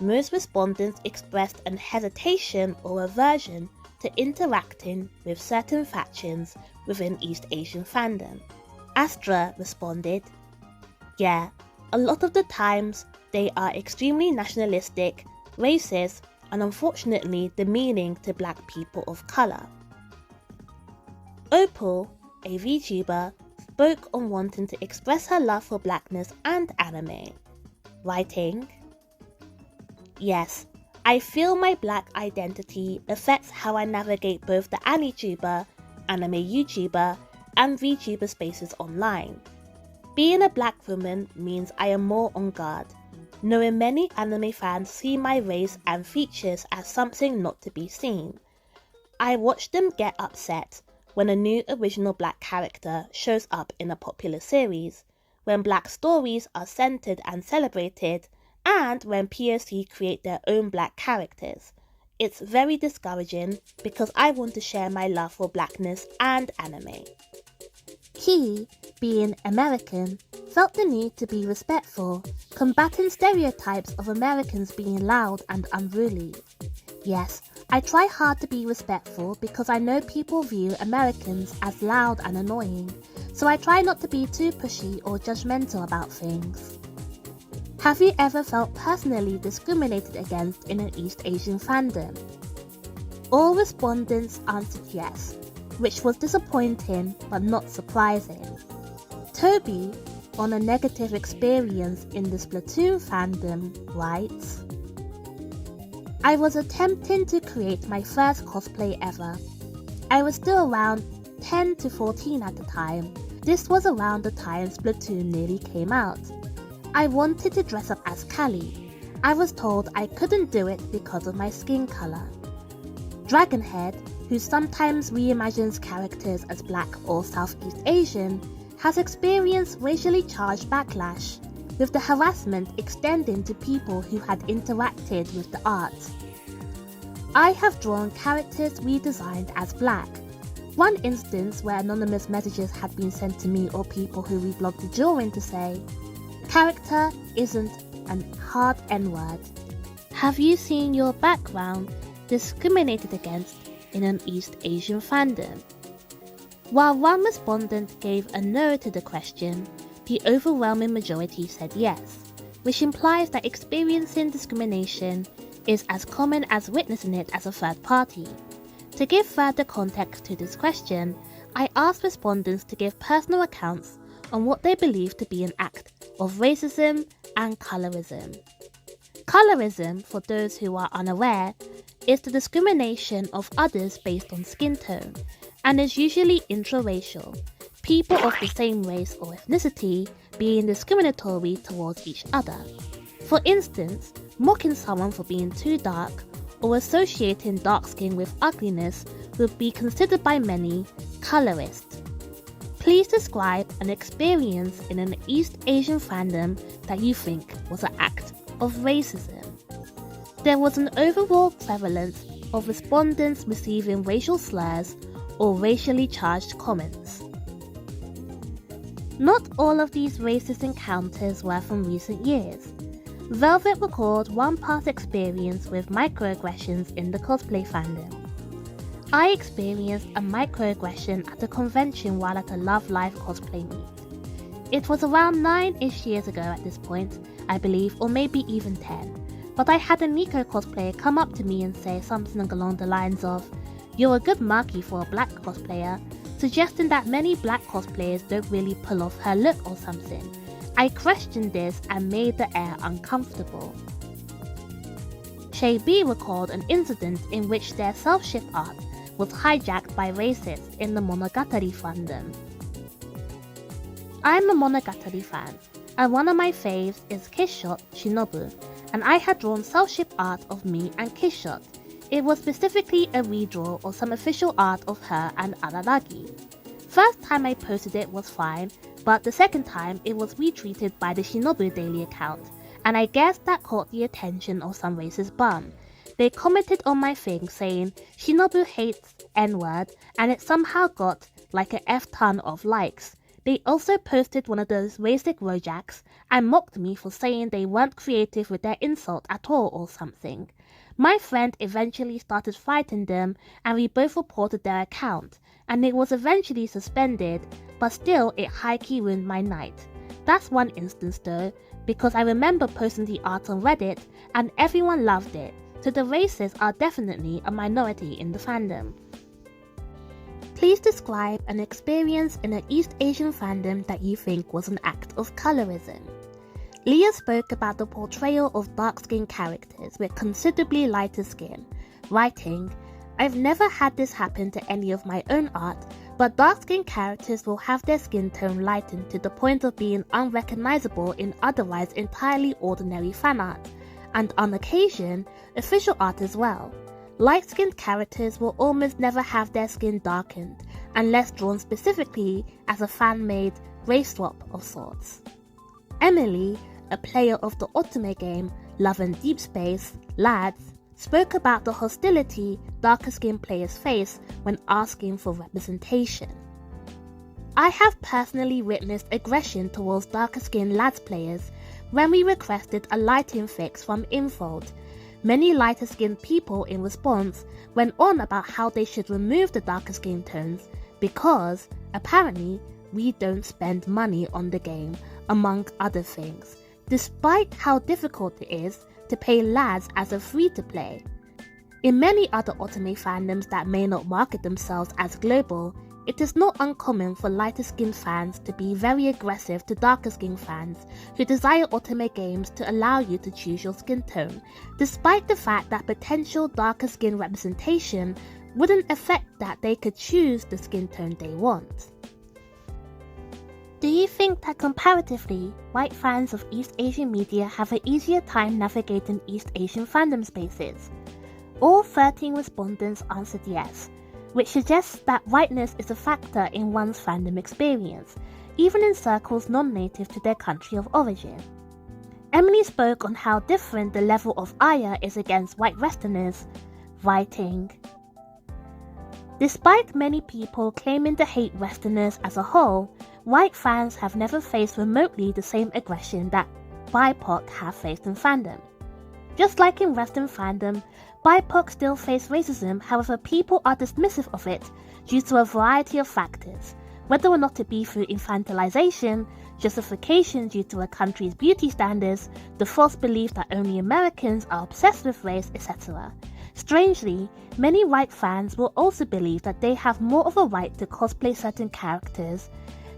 Most respondents expressed an hesitation or aversion to interacting with certain factions within East Asian fandom. Astra responded, "Yeah, a lot of the times they are extremely nationalistic, racist, and unfortunately demeaning to black people of colour." Opal, a VTuber, spoke on wanting to express her love for blackness and anime, writing, "Yes, I feel my black identity affects how I navigate both the AniTuber, anime YouTuber, and VTuber spaces online. Being a black woman means I am more on guard, knowing many anime fans see my race and features as something not to be seen. I watch them get upset when a new original black character shows up in a popular series, when black stories are centered and celebrated, and when POC create their own black characters. It's very discouraging because I want to share my love for blackness and anime." He, being American, felt the need to be respectful, combating stereotypes of Americans being loud and unruly. "Yes, I try hard to be respectful because I know people view Americans as loud and annoying, so I try not to be too pushy or judgmental about things." Have you ever felt personally discriminated against in an East Asian fandom? All respondents answered yes, which was disappointing but not surprising. Toby, on a negative experience in the Splatoon fandom, writes, "I was attempting to create my first cosplay ever. I was still around 10 to 14 at the time. This was around the time Splatoon nearly came out. I wanted to dress up as Callie. I was told I couldn't do it because of my skin colour. Dragonhead, who sometimes reimagines characters as black or Southeast Asian, has experienced racially charged backlash, with the harassment extending to people who had interacted with the art. I have drawn characters redesigned as black. One instance where anonymous messages had been sent to me or people who reblogged the drawing to say, 'Character isn't a hard N-word.' Have you seen your background discriminated against in an East Asian fandom?" While one respondent gave a no to the question, the overwhelming majority said yes, which implies that experiencing discrimination is as common as witnessing it as a third party. To give further context to this question, I asked respondents to give personal accounts on what they believe to be an act of racism and colorism. Colorism, for those who are unaware, is the discrimination of others based on skin tone, and is usually intraracial, people of the same race or ethnicity being discriminatory towards each other. For instance, mocking someone for being too dark or associating dark skin with ugliness would be considered by many colorist. Please describe an experience in an East Asian fandom that you think was an act of racism. There was an overall prevalence of respondents receiving racial slurs or racially charged comments. Not all of these racist encounters were from recent years. Velvet recalled one past experience with microaggressions in the cosplay fandom. I experienced a microaggression at a convention while at a Love Live cosplay meet. It was around 9-ish years ago at this point, I believe, or maybe even 10, but I had a Nico cosplayer come up to me and say something along the lines of, "You're a good marquee for a black cosplayer," suggesting that many black cosplayers don't really pull off her look or something. I questioned this and made the air uncomfortable. Shay B recalled an incident in which their self-ship art was hijacked by racists in the Monogatari fandom. I'm a Monogatari fan, and one of my faves is Kishshot Shinobu, and I had drawn self-ship art of me and Kishshot. It was specifically a redraw or some official art of her and Araragi. First time I posted it was fine, but the second time it was retweeted by the Shinobu Daily account, and I guess that caught the attention of some racist bum. They commented on my thing saying Shinobu hates N-word, and it somehow got like a F-ton of likes. They also posted one of those racist rojaks and mocked me for saying they weren't creative with their insult at all or something. My friend eventually started fighting them and we both reported their account, and it was eventually suspended, but still it high-key ruined my night. That's one instance though, because I remember posting the art on Reddit and everyone loved it, so the racists are definitely a minority in the fandom. Please describe an experience in an East Asian fandom that you think was an act of colorism. Leah spoke about the portrayal of dark-skinned characters with considerably lighter skin, writing, "I've never had this happen to any of my own art, but dark-skinned characters will have their skin tone lightened to the point of being unrecognizable in otherwise entirely ordinary fan art, and on occasion, official art as well. Light-skinned characters will almost never have their skin darkened, unless drawn specifically as a fan-made race swap of sorts." Emily, a player of the otome game Love and Deep Space, Lads, spoke about the hostility darker-skinned players face when asking for representation. I have personally witnessed aggression towards darker-skinned Lads players when we requested a lighting fix from Infold. Many lighter-skinned people in response went on about how they should remove the darker skin tones because, apparently, we don't spend money on the game, among other things, despite how difficult it is to pay lads as a free-to-play. In many other otome fandoms that may not market themselves as global, it is not uncommon for lighter-skinned fans to be very aggressive to darker-skinned fans who desire otome games to allow you to choose your skin tone, despite the fact that potential darker-skin representation wouldn't affect that they could choose the skin tone they want. Do you think that comparatively, white fans of East Asian media have an easier time navigating East Asian fandom spaces? All 13 respondents answered yes, which suggests that whiteness is a factor in one's fandom experience, even in circles non-native to their country of origin. Emily spoke on how different the level of ire is against white Westerners, writing, "Despite many people claiming to hate Westerners as a whole, white fans have never faced remotely the same aggression that BIPOC have faced in fandom. Just like in Western fandom, BIPOC still face racism, however people are dismissive of it due to a variety of factors, whether or not it be through infantilization, justification due to a country's beauty standards, the false belief that only Americans are obsessed with race, etc. Strangely, many white fans will also believe that they have more of a right to cosplay certain characters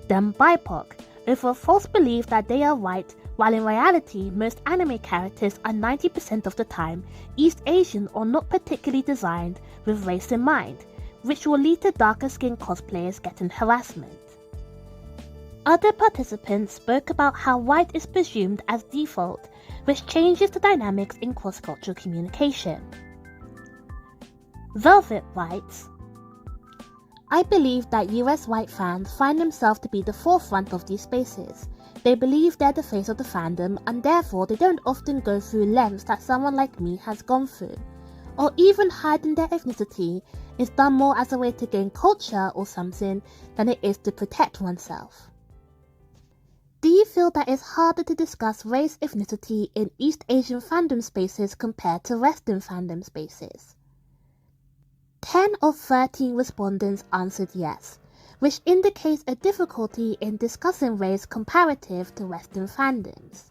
than BIPOC, over a false belief that they are white, while in reality most anime characters are 90% of the time East Asian or not particularly designed with race in mind, which will lead to darker skinned cosplayers getting harassment. Other participants spoke about how white is presumed as default, which changes the dynamics in cross-cultural communication. Velvet writes, I believe that US white fans find themselves to be the forefront of these spaces. They believe they're the face of the fandom, and therefore they don't often go through lengths that someone like me has gone through. Or even hiding their ethnicity is done more as a way to gain culture or something than it is to protect oneself. Do you feel that it's harder to discuss race ethnicity in East Asian fandom spaces compared to Western fandom spaces? 10 of 13 respondents answered yes, which indicates a difficulty in discussing race comparative to Western fandoms.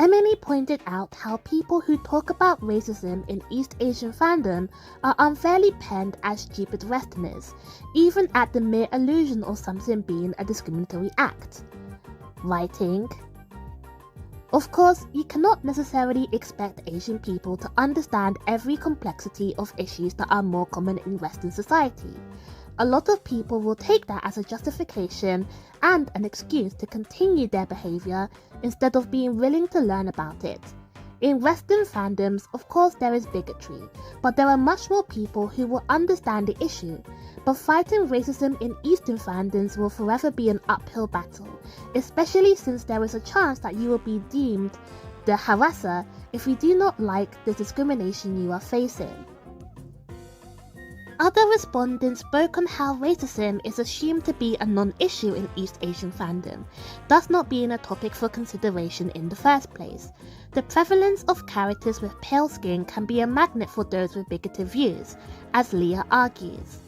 Emily pointed out how people who talk about racism in East Asian fandom are unfairly penned as stupid Westerners, even at the mere allusion of something being a discriminatory act. Writing, of course, you cannot necessarily expect Asian people to understand every complexity of issues that are more common in Western society. A lot of people will take that as a justification and an excuse to continue their behaviour instead of being willing to learn about it. In Western fandoms, of course there is bigotry, but there are much more people who will understand the issue. But fighting racism in Eastern fandoms will forever be an uphill battle, especially since there is a chance that you will be deemed the harasser if you do not like the discrimination you are facing. Other respondents spoke on how racism is assumed to be a non-issue in East Asian fandom, thus not being a topic for consideration in the first place. The prevalence of characters with pale skin can be a magnet for those with bigoted views, as Leah argues.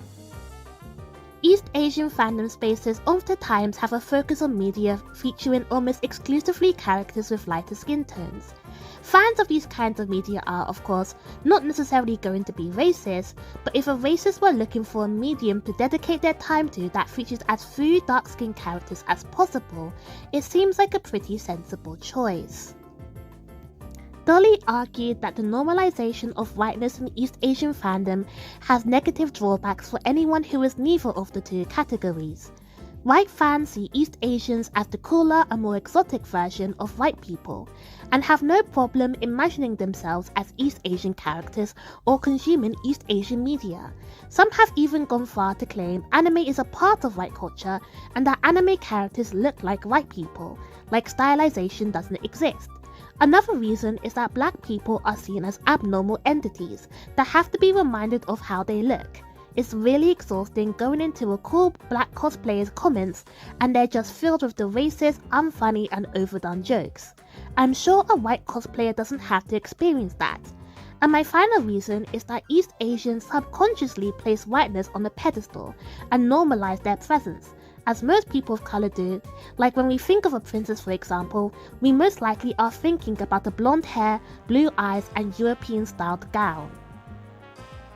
East Asian fandom spaces oftentimes have a focus on media featuring almost exclusively characters with lighter skin tones. Fans of these kinds of media are, of course, not necessarily going to be racist, but if a racist were looking for a medium to dedicate their time to that features as few dark-skinned characters as possible, it seems like a pretty sensible choice. Dolly argued that the normalization of whiteness in East Asian fandom has negative drawbacks for anyone who is neither of the two categories. White fans see East Asians as the cooler and more exotic version of white people, and have no problem imagining themselves as East Asian characters or consuming East Asian media. Some have even gone far to claim anime is a part of white culture and that anime characters look like white people, like stylization doesn't exist. Another reason is that black people are seen as abnormal entities that have to be reminded of how they look. It's really exhausting going into a cool black cosplayer's comments and they're just filled with the racist, unfunny and overdone jokes. I'm sure a white cosplayer doesn't have to experience that. And my final reason is that East Asians subconsciously place whiteness on a pedestal and normalize their presence, as most people of colour do. Like when we think of a princess, for example, we most likely are thinking about the blonde hair, blue eyes and European-styled gown.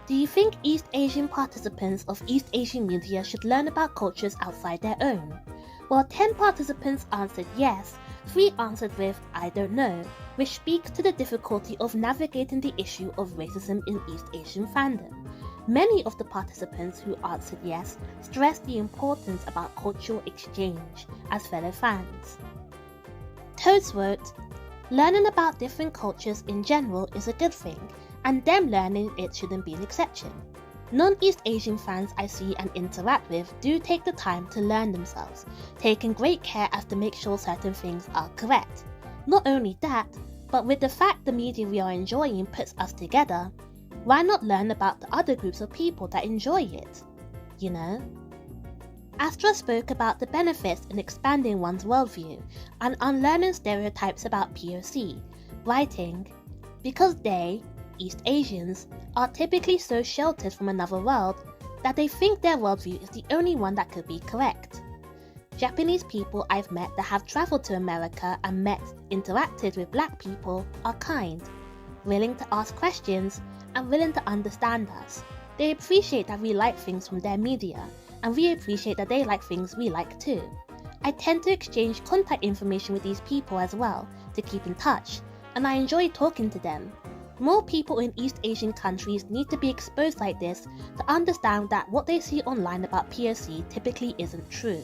Do you think East Asian participants of East Asian media should learn about cultures outside their own? Well, 10 participants answered yes, 3 answered with I don't know, which speaks to the difficulty of navigating the issue of racism in East Asian fandom. Many of the participants who answered yes stressed the importance about cultural exchange as fellow fans. Toads wrote, learning about different cultures in general is a good thing, and them learning it shouldn't be an exception. Non-East Asian fans I see and interact with do take the time to learn themselves, taking great care as to make sure certain things are correct. Not only that, but with the fact the media we are enjoying puts us together, why not learn about the other groups of people that enjoy it? You know? Astra spoke about the benefits in expanding one's worldview and unlearning stereotypes about POC, writing, because they, East Asians, are typically so sheltered from another world that they think their worldview is the only one that could be correct. Japanese people I've met that have travelled to America and interacted with black people are kind, willing to ask questions, and willing to understand us. They appreciate that we like things from their media, and we appreciate that they like things we like too. I tend to exchange contact information with these people as well to keep in touch, and I enjoy talking to them. More people in East Asian countries need to be exposed like this to understand that what they see online about POC typically isn't true.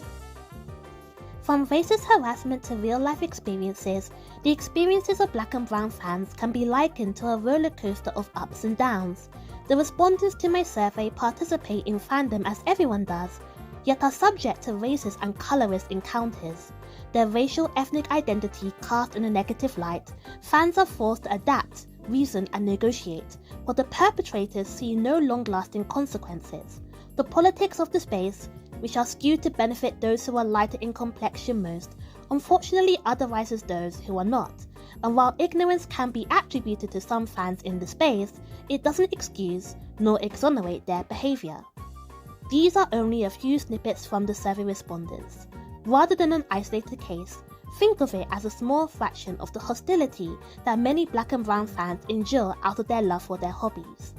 From racist harassment to real-life experiences, the experiences of black and brown fans can be likened to a roller coaster of ups and downs. The respondents to my survey participate in fandom as everyone does, yet are subject to racist and colorist encounters. Their racial ethnic identity cast in a negative light, fans are forced to adapt, reason and negotiate, while the perpetrators see no long-lasting consequences. The politics of the space, which are skewed to benefit those who are lighter in complexion most, unfortunately otherizes those who are not. And while ignorance can be attributed to some fans in the space, it doesn't excuse nor exonerate their behaviour. These are only a few snippets from the survey respondents. Rather than an isolated case, think of it as a small fraction of the hostility that many black and brown fans endure out of their love for their hobbies.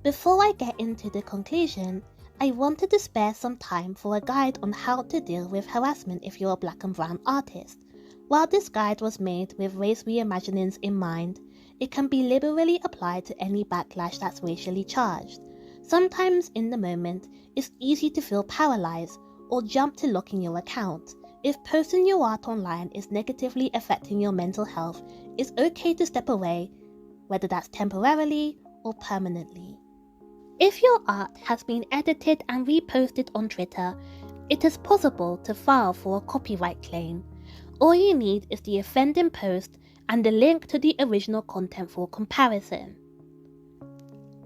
Before I get into the conclusion, I wanted to spare some time for a guide on how to deal with harassment if you're a black and brown artist. While this guide was made with race reimaginings in mind, it can be liberally applied to any backlash that's racially charged. Sometimes in the moment, it's easy to feel paralyzed or jump to locking your account. If posting your art online is negatively affecting your mental health, it's okay to step away, whether that's temporarily or permanently. If your art has been edited and reposted on Twitter, it is possible to file for a copyright claim. All you need is the offending post and the link to the original content for comparison.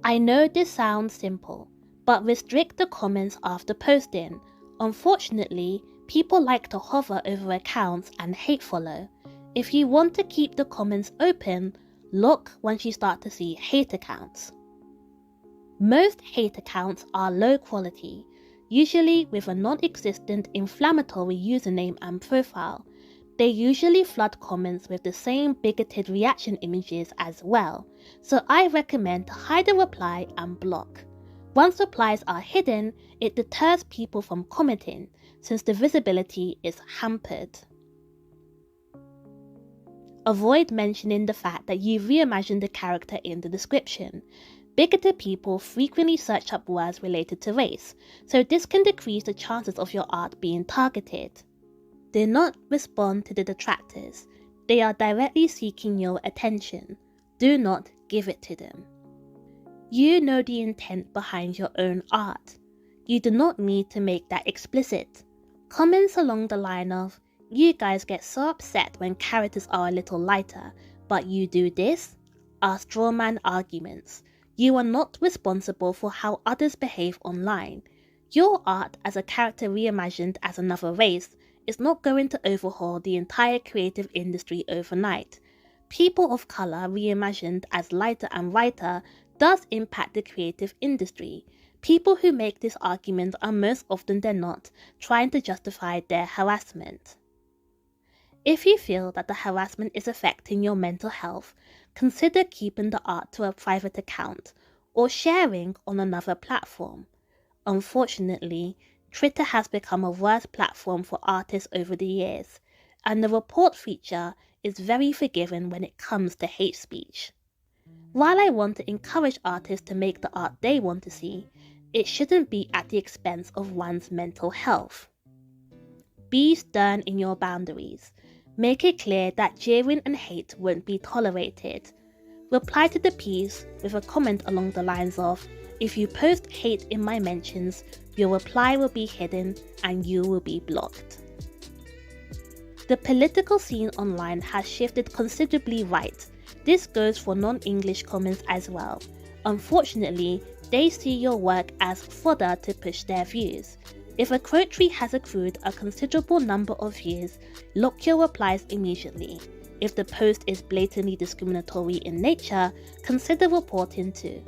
I know this sounds simple, but restrict the comments after posting. Unfortunately, people like to hover over accounts and hate follow. If you want to keep the comments open, look once you start to see hate accounts. Most hate accounts are low quality, usually with a non-existent inflammatory username and profile. They usually flood comments with the same bigoted reaction images as well, so I recommend to hide a reply and block. Once replies are hidden, it deters people from commenting, since the visibility is hampered. Avoid mentioning the fact that you reimagined the character in the description. Bigoted people frequently search up words related to race, so this can decrease the chances of your art being targeted. Do not respond to the detractors. They are directly seeking your attention. Do not give it to them. You know the intent behind your own art. You do not need to make that explicit. Comments along the line of, "You guys get so upset when characters are a little lighter, but you do this," are strawman arguments. You are not responsible for how others behave online. Your art as a character reimagined as another race is not going to overhaul the entire creative industry overnight. People of colour reimagined as lighter and whiter does impact the creative industry. People who make this argument are most often than not trying to justify their harassment. If you feel that the harassment is affecting your mental health, consider keeping the art to a private account or sharing on another platform. Unfortunately, Twitter has become a worse platform for artists over the years, and the report feature is very forgiving when it comes to hate speech. While I want to encourage artists to make the art they want to see, it shouldn't be at the expense of one's mental health. Be stern in your boundaries. Make it clear that jeering and hate won't be tolerated. Reply to the piece with a comment along the lines of, "If you post hate in my mentions, your reply will be hidden and you will be blocked." The political scene online has shifted considerably right. This goes for non-English comments as well. Unfortunately, they see your work as fodder to push their views. If a quote tree has accrued a considerable number of views, lock your replies immediately. If the post is blatantly discriminatory in nature, consider reporting too.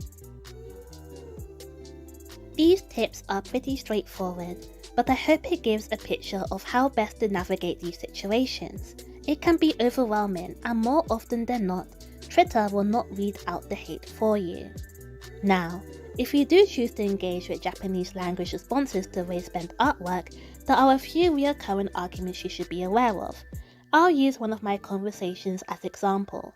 These tips are pretty straightforward, but I hope it gives a picture of how best to navigate these situations. It can be overwhelming, and more often than not, Twitter will not weed out the hate for you. Now, if you do choose to engage with Japanese language responses to racebend artwork, there are a few recurrent arguments you should be aware of. I'll use one of my conversations as example.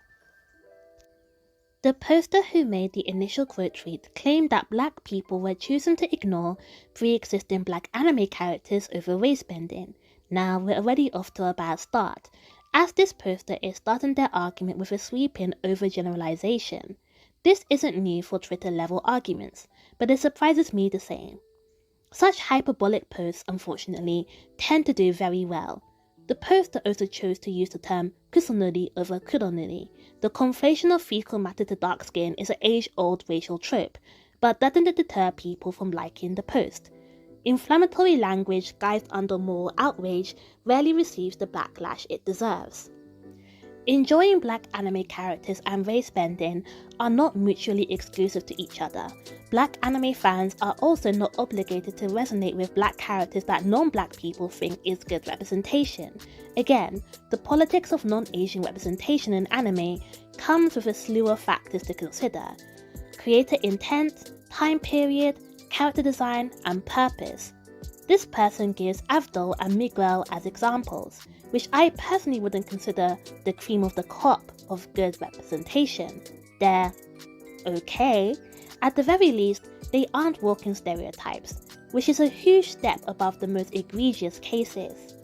The poster who made the initial quote tweet claimed that black people were choosing to ignore pre-existing black anime characters over racebending. Now we're already off to a bad start, as this poster is starting their argument with a sweeping overgeneralization. This isn't new for Twitter-level arguments, but it surprises me the same. Such hyperbolic posts, unfortunately, tend to do very well. The poster also chose to use the term kusunuri over kuronuri. The conflation of fecal matter to dark skin is an age-old racial trope, but that didn't deter people from liking the post. Inflammatory language guised under moral outrage rarely receives the backlash it deserves. Enjoying black anime characters and racebending are not mutually exclusive to each other. Black anime fans are also not obligated to resonate with black characters that non-black people think is good representation. Again, the politics of non-Asian representation in anime comes with a slew of factors to consider: creator intent, time period, character design, and purpose. This person gives Avdol and Miguel as examples, which I personally wouldn't consider the cream of the crop of good representation. They're okay. At the very least, they aren't walking stereotypes, which is a huge step above the most egregious cases.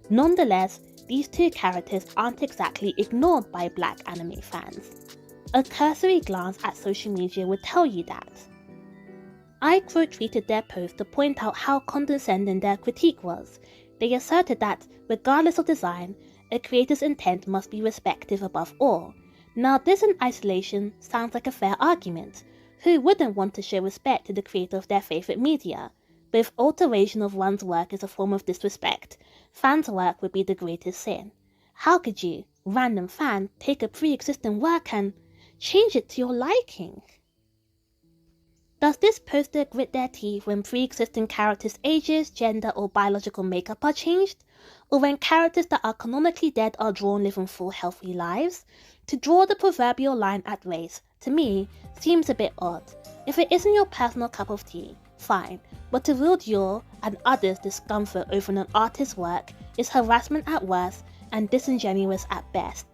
Nonetheless, these two characters aren't exactly ignored by black anime fans. A cursory glance at social media would tell you that. I quote-tweeted their post to point out how condescending their critique was. They asserted that, regardless of design, a creator's intent must be respected above all. Now this in isolation sounds like a fair argument. Who wouldn't want to show respect to the creator of their favourite media? But if alteration of one's work is a form of disrespect, fans' work would be the greatest sin. How could you, random fan, take a pre-existing work and change it to your liking? Does this poster grit their teeth when pre-existing characters' ages, gender, or biological makeup are changed? Or when characters that are canonically dead are drawn living full, healthy lives? To draw the proverbial line at race, to me, seems a bit odd. If it isn't your personal cup of tea, fine, but to wield your and others' discomfort over an artist's work is harassment at worst and disingenuous at best.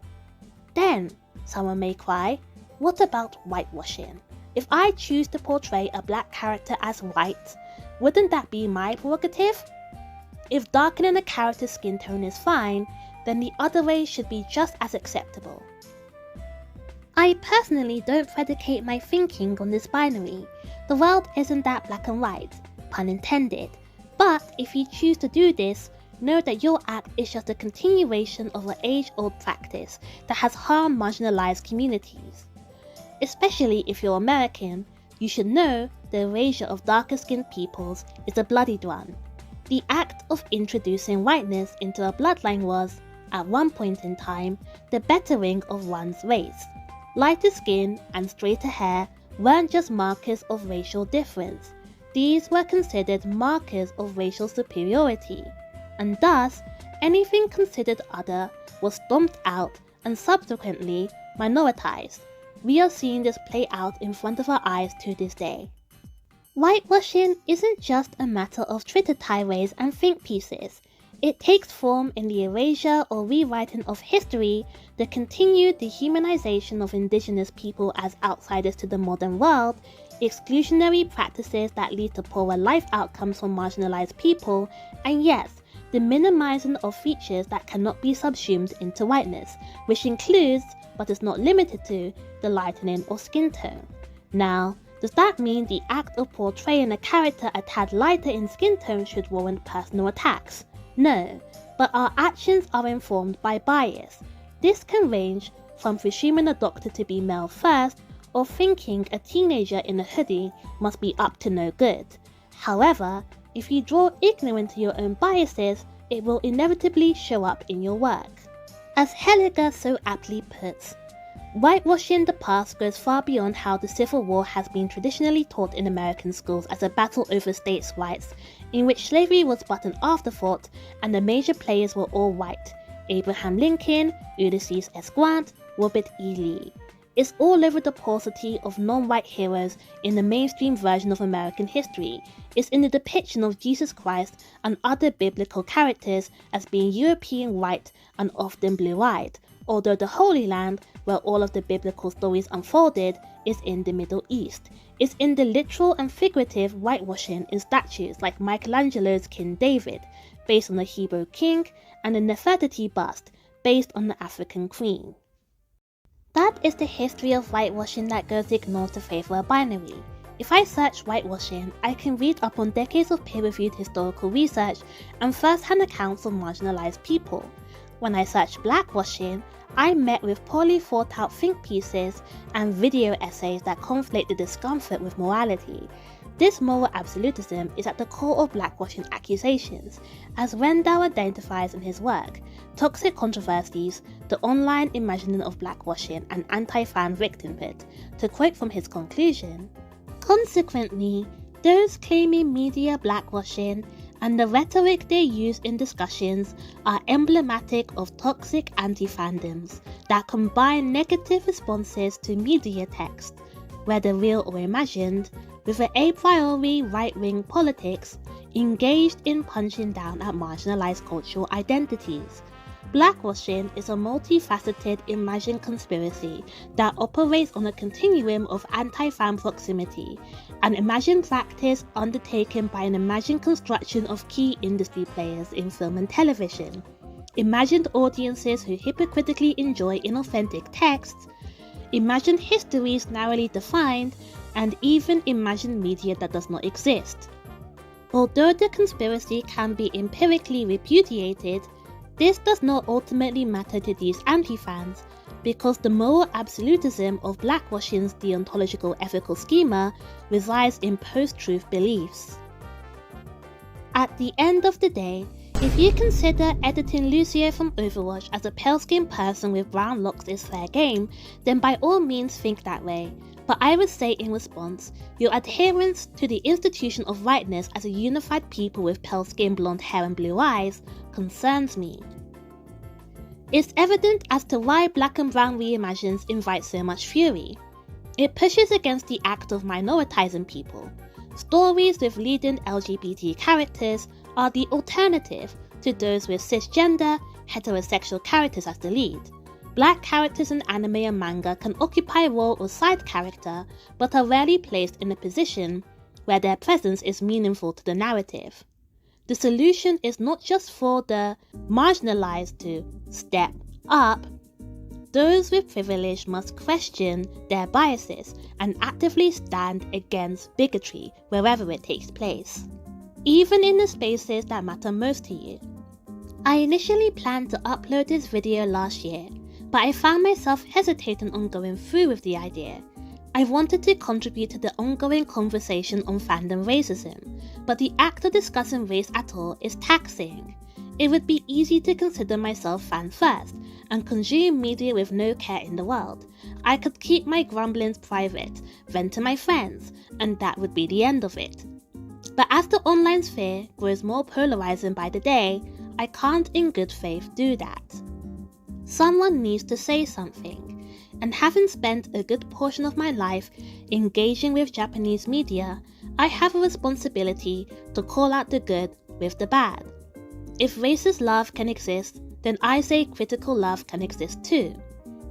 Then, someone may cry, what about whitewashing? If I choose to portray a black character as white, wouldn't that be my prerogative? If darkening a character's skin tone is fine, then the other way should be just as acceptable. I personally don't predicate my thinking on this binary. The world isn't that black and white, pun intended. But if you choose to do this, know that your act is just a continuation of an age-old practice that has harmed marginalized communities. Especially if you're American, you should know the erasure of darker-skinned peoples is a bloodied one. The act of introducing whiteness into a bloodline was, at one point in time, the bettering of one's race. Lighter skin and straighter hair weren't just markers of racial difference, these were considered markers of racial superiority, and thus, anything considered other was stomped out and subsequently minoritized. We are seeing this play out in front of our eyes to this day. Whitewashing isn't just a matter of Twitter tirades and think pieces. It takes form in the erasure or rewriting of history, the continued dehumanization of indigenous people as outsiders to the modern world, exclusionary practices that lead to poorer life outcomes for marginalized people, and yes, the minimizing of features that cannot be subsumed into whiteness, which includes, but is not limited to, the lightening of skin tone. Now, does that mean the act of portraying a character a tad lighter in skin tone should warrant personal attacks? No, but our actions are informed by bias. This can range from presuming a doctor to be male first, or thinking a teenager in a hoodie must be up to no good. However, if you draw ignorant to your own biases, it will inevitably show up in your work. As Helliger so aptly puts, whitewashing the past goes far beyond how the Civil War has been traditionally taught in American schools as a battle over states' rights, in which slavery was but an afterthought and the major players were all white. Abraham Lincoln, Ulysses S. Grant, Robert E. Lee. It's all over the paucity of non-white heroes in the mainstream version of American history. It's in the depiction of Jesus Christ and other biblical characters as being European white and often blue-eyed, although the Holy Land, where all of the biblical stories unfolded, is in the Middle East. It's in the literal and figurative whitewashing in statues like Michelangelo's King David, based on the Hebrew king, and the Nefertiti bust, based on the African queen. That is the history of whitewashing that goes ignored to favour a binary. If I search whitewashing, I can read up on decades of peer-reviewed historical research and first-hand accounts of marginalised people. When I searched blackwashing, I met with poorly thought-out think pieces and video essays that conflate the discomfort with morality. This moral absolutism is at the core of blackwashing accusations, as Rendall identifies in his work, Toxic Controversies, the online imagining of blackwashing and anti-fan victimhood, to quote from his conclusion, "Consequently, those claiming media blackwashing and the rhetoric they use in discussions are emblematic of toxic anti-fandoms that combine negative responses to media text, whether real or imagined, with an a priori right-wing politics engaged in punching down at marginalised cultural identities. Blackwashing is a multifaceted imagined conspiracy that operates on a continuum of anti-fan proximity, an imagined practice undertaken by an imagined construction of key industry players in film and television, imagined audiences who hypocritically enjoy inauthentic texts, imagined histories narrowly defined, and even imagined media that does not exist. Although the conspiracy can be empirically repudiated, this does not ultimately matter to these anti-fans, because the moral absolutism of blackwashing's deontological ethical schema resides in post-truth beliefs. At the end of the day, if you consider editing Lucio from Overwatch as a pale-skinned person with brown locks is fair game, then by all means think that way. But I would say in response, your adherence to the institution of whiteness as a unified people with pale skin, blonde hair and blue eyes concerns me. It's evident as to why black and brown reimagines invite so much fury. It pushes against the act of minoritizing people. Stories with leading LGBT characters are the alternative to those with cisgender, heterosexual characters as the lead. Black characters in anime and manga can occupy a role or side character, but are rarely placed in a position where their presence is meaningful to the narrative. The solution is not just for the marginalized to step up. Those with privilege must question their biases and actively stand against bigotry wherever it takes place, even in the spaces that matter most to you. I initially planned to upload this video last year, but I found myself hesitating on going through with the idea. I wanted to contribute to the ongoing conversation on fandom racism, but the act of discussing race at all is taxing. It would be easy to consider myself fan first and consume media with no care in the world. I could keep my grumblings private, vent to my friends, and that would be the end of it. But as the online sphere grows more polarizing by the day, I can't in good faith do that. Someone needs to say something, and having spent a good portion of my life engaging with Japanese media, I have a responsibility to call out the good with the bad. If racist love can exist, then I say critical love can exist too.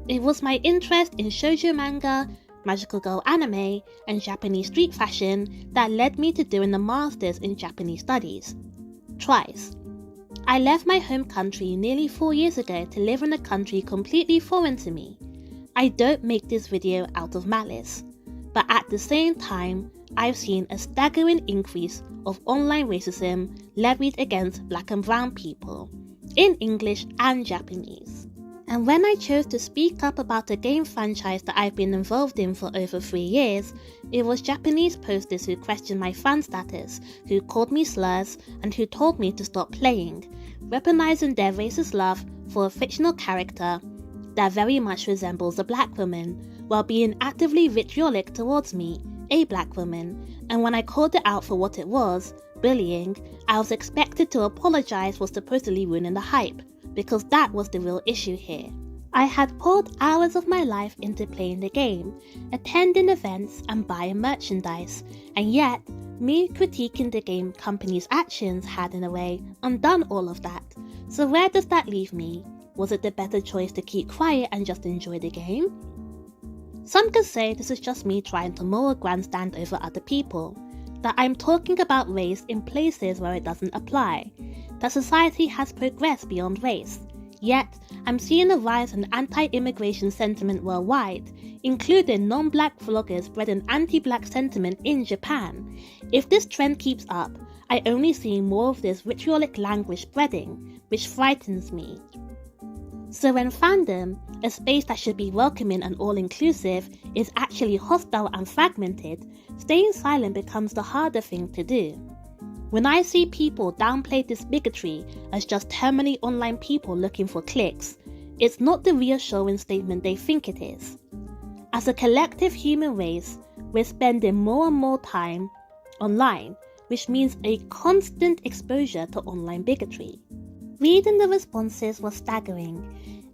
It was my interest in shoujo manga, magical girl anime, and Japanese street fashion that led me to doing a master's in Japanese studies. Twice. I left my home country nearly 4 years ago to live in a country completely foreign to me. I don't make this video out of malice, but at the same time, I've seen a staggering increase of online racism levied against black and brown people, in English and Japanese. And when I chose to speak up about a game franchise that I've been involved in for over 3 years, it was Japanese posters who questioned my fan status, who called me slurs, and who told me to stop playing, weaponizing their racist love for a fictional character that very much resembles a black woman, while being actively vitriolic towards me, a black woman, and when I called it out for what it was, bullying, I was expected to apologize for supposedly ruining the hype, because that was the real issue here. I had poured hours of my life into playing the game, attending events and buying merchandise, and yet, me critiquing the game company's actions had in a way undone all of that. So where does that leave me? Was it the better choice to keep quiet and just enjoy the game? Some could say this is just me trying to moral grandstand over other people, that I'm talking about race in places where it doesn't apply, that society has progressed beyond race. Yet, I'm seeing a rise in anti-immigration sentiment worldwide, including non-black vloggers spreading anti-black sentiment in Japan. If this trend keeps up, I only see more of this vitriolic language spreading, which frightens me. So when fandom, a space that should be welcoming and all-inclusive, is actually hostile and fragmented, staying silent becomes the harder thing to do. When I see people downplay this bigotry as just terminally online people looking for clicks, it's not the reassuring statement they think it is. As a collective human race, we're spending more and more time online, which means a constant exposure to online bigotry. Reading the responses was staggering.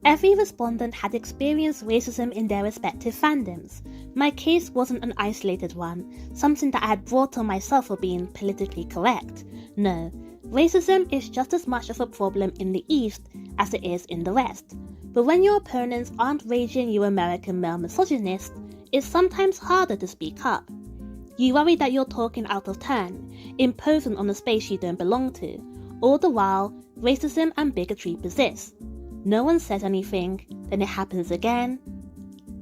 Every respondent had experienced racism in their respective fandoms. My case wasn't an isolated one, something that I had brought on myself for being politically correct. No, racism is just as much of a problem in the East as it is in the West. But when your opponents aren't raging you American male misogynists, it's sometimes harder to speak up. You worry that you're talking out of turn, imposing on a space you don't belong to. All the while, racism and bigotry persist. No one says anything, then it happens again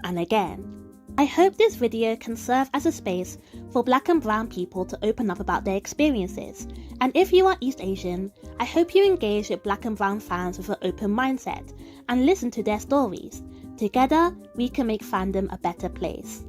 and again. I hope this video can serve as a space for black and brown people to open up about their experiences, and if you are East Asian, I hope you engage with black and brown fans with an open mindset and listen to their stories. Together, we can make fandom a better place.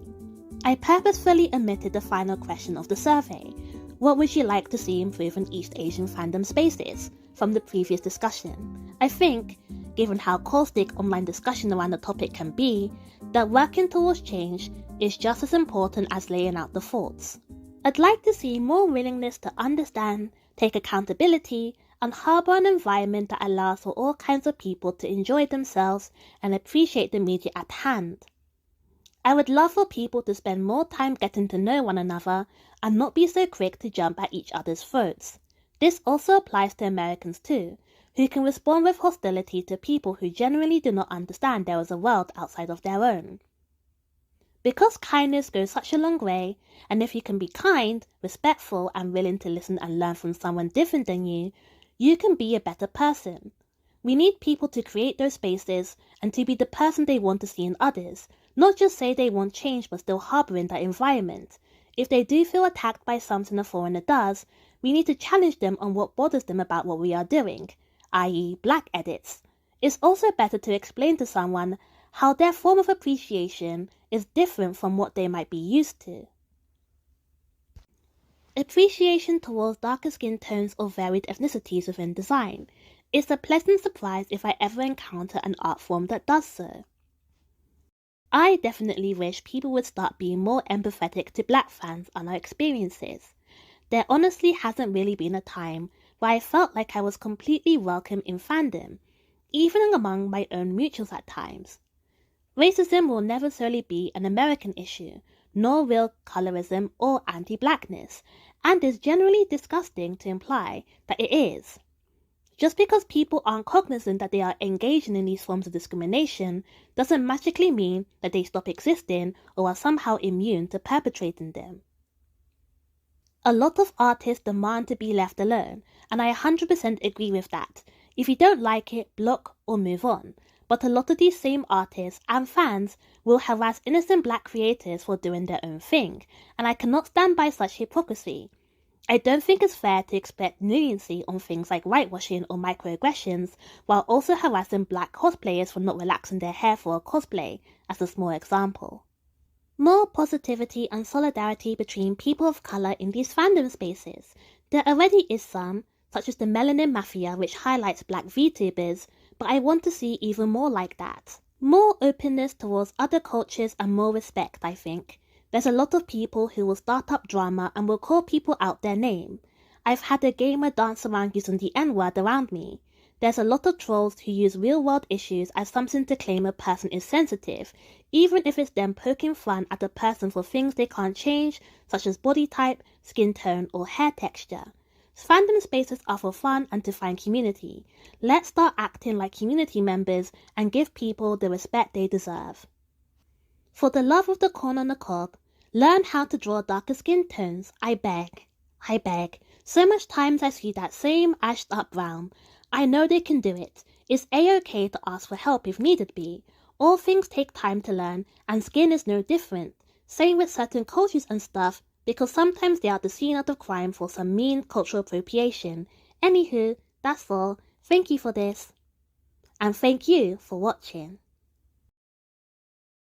I purposefully omitted the final question of the survey. What would you like to see improve in East Asian fandom spaces? From the previous discussion. I think, given how caustic online discussion around the topic can be, that working towards change is just as important as laying out the faults. I'd like to see more willingness to understand, take accountability, and harbour an environment that allows for all kinds of people to enjoy themselves and appreciate the media at hand. I would love for people to spend more time getting to know one another and not be so quick to jump at each other's throats. This also applies to Americans too, who can respond with hostility to people who generally do not understand there is a world outside of their own. Because kindness goes such a long way, and if you can be kind, respectful, and willing to listen and learn from someone different than you, you can be a better person. We need people to create those spaces and to be the person they want to see in others, not just say they want change but still harbouring that environment. If they do feel attacked by something a foreigner does, we need to challenge them on what bothers them about what we are doing, i.e. black edits. It's also better to explain to someone how their form of appreciation is different from what they might be used to. Appreciation towards darker skin tones or varied ethnicities within design. It's a pleasant surprise if I ever encounter an art form that does so. I definitely wish people would start being more empathetic to black fans and our experiences. There honestly hasn't really been a time where I felt like I was completely welcome in fandom, even among my own mutuals at times. Racism will never solely be an American issue, nor will colorism or anti-blackness, and is generally disgusting to imply that it is. Just because people aren't cognizant that they are engaging in these forms of discrimination doesn't magically mean that they stop existing or are somehow immune to perpetrating them. A lot of artists demand to be left alone, and I 100% agree with that. If you don't like it, block or move on. But a lot of these same artists and fans will harass innocent black creators for doing their own thing, and I cannot stand by such hypocrisy. I don't think it's fair to expect leniency on things like whitewashing or microaggressions, while also harassing black cosplayers for not relaxing their hair for a cosplay, as a small example. More positivity and solidarity between people of colour in these fandom spaces. There already is some, such as the Melanin Mafia, which highlights black VTubers, but I want to see even more like that. More openness towards other cultures and more respect, I think. There's a lot of people who will start up drama and will call people out their name. I've had a gamer dance around using the N-word around me. There's a lot of trolls who use real-world issues as something to claim a person is sensitive, even if it's them poking fun at a person for things they can't change, such as body type, skin tone, or hair texture. Fandom spaces are for fun and to find community. Let's start acting like community members and give people the respect they deserve. For the love of the corn on the cob, learn how to draw darker skin tones, I beg. I beg. So much times I see that same ashed up brown. I know they can do it. It's a-okay to ask for help if needed be. All things take time to learn, and skin is no different. Same with certain cultures and stuff, because sometimes they are the scene of the crime for some mean cultural appropriation. Anywho, that's all. Thank you for this. And thank you for watching.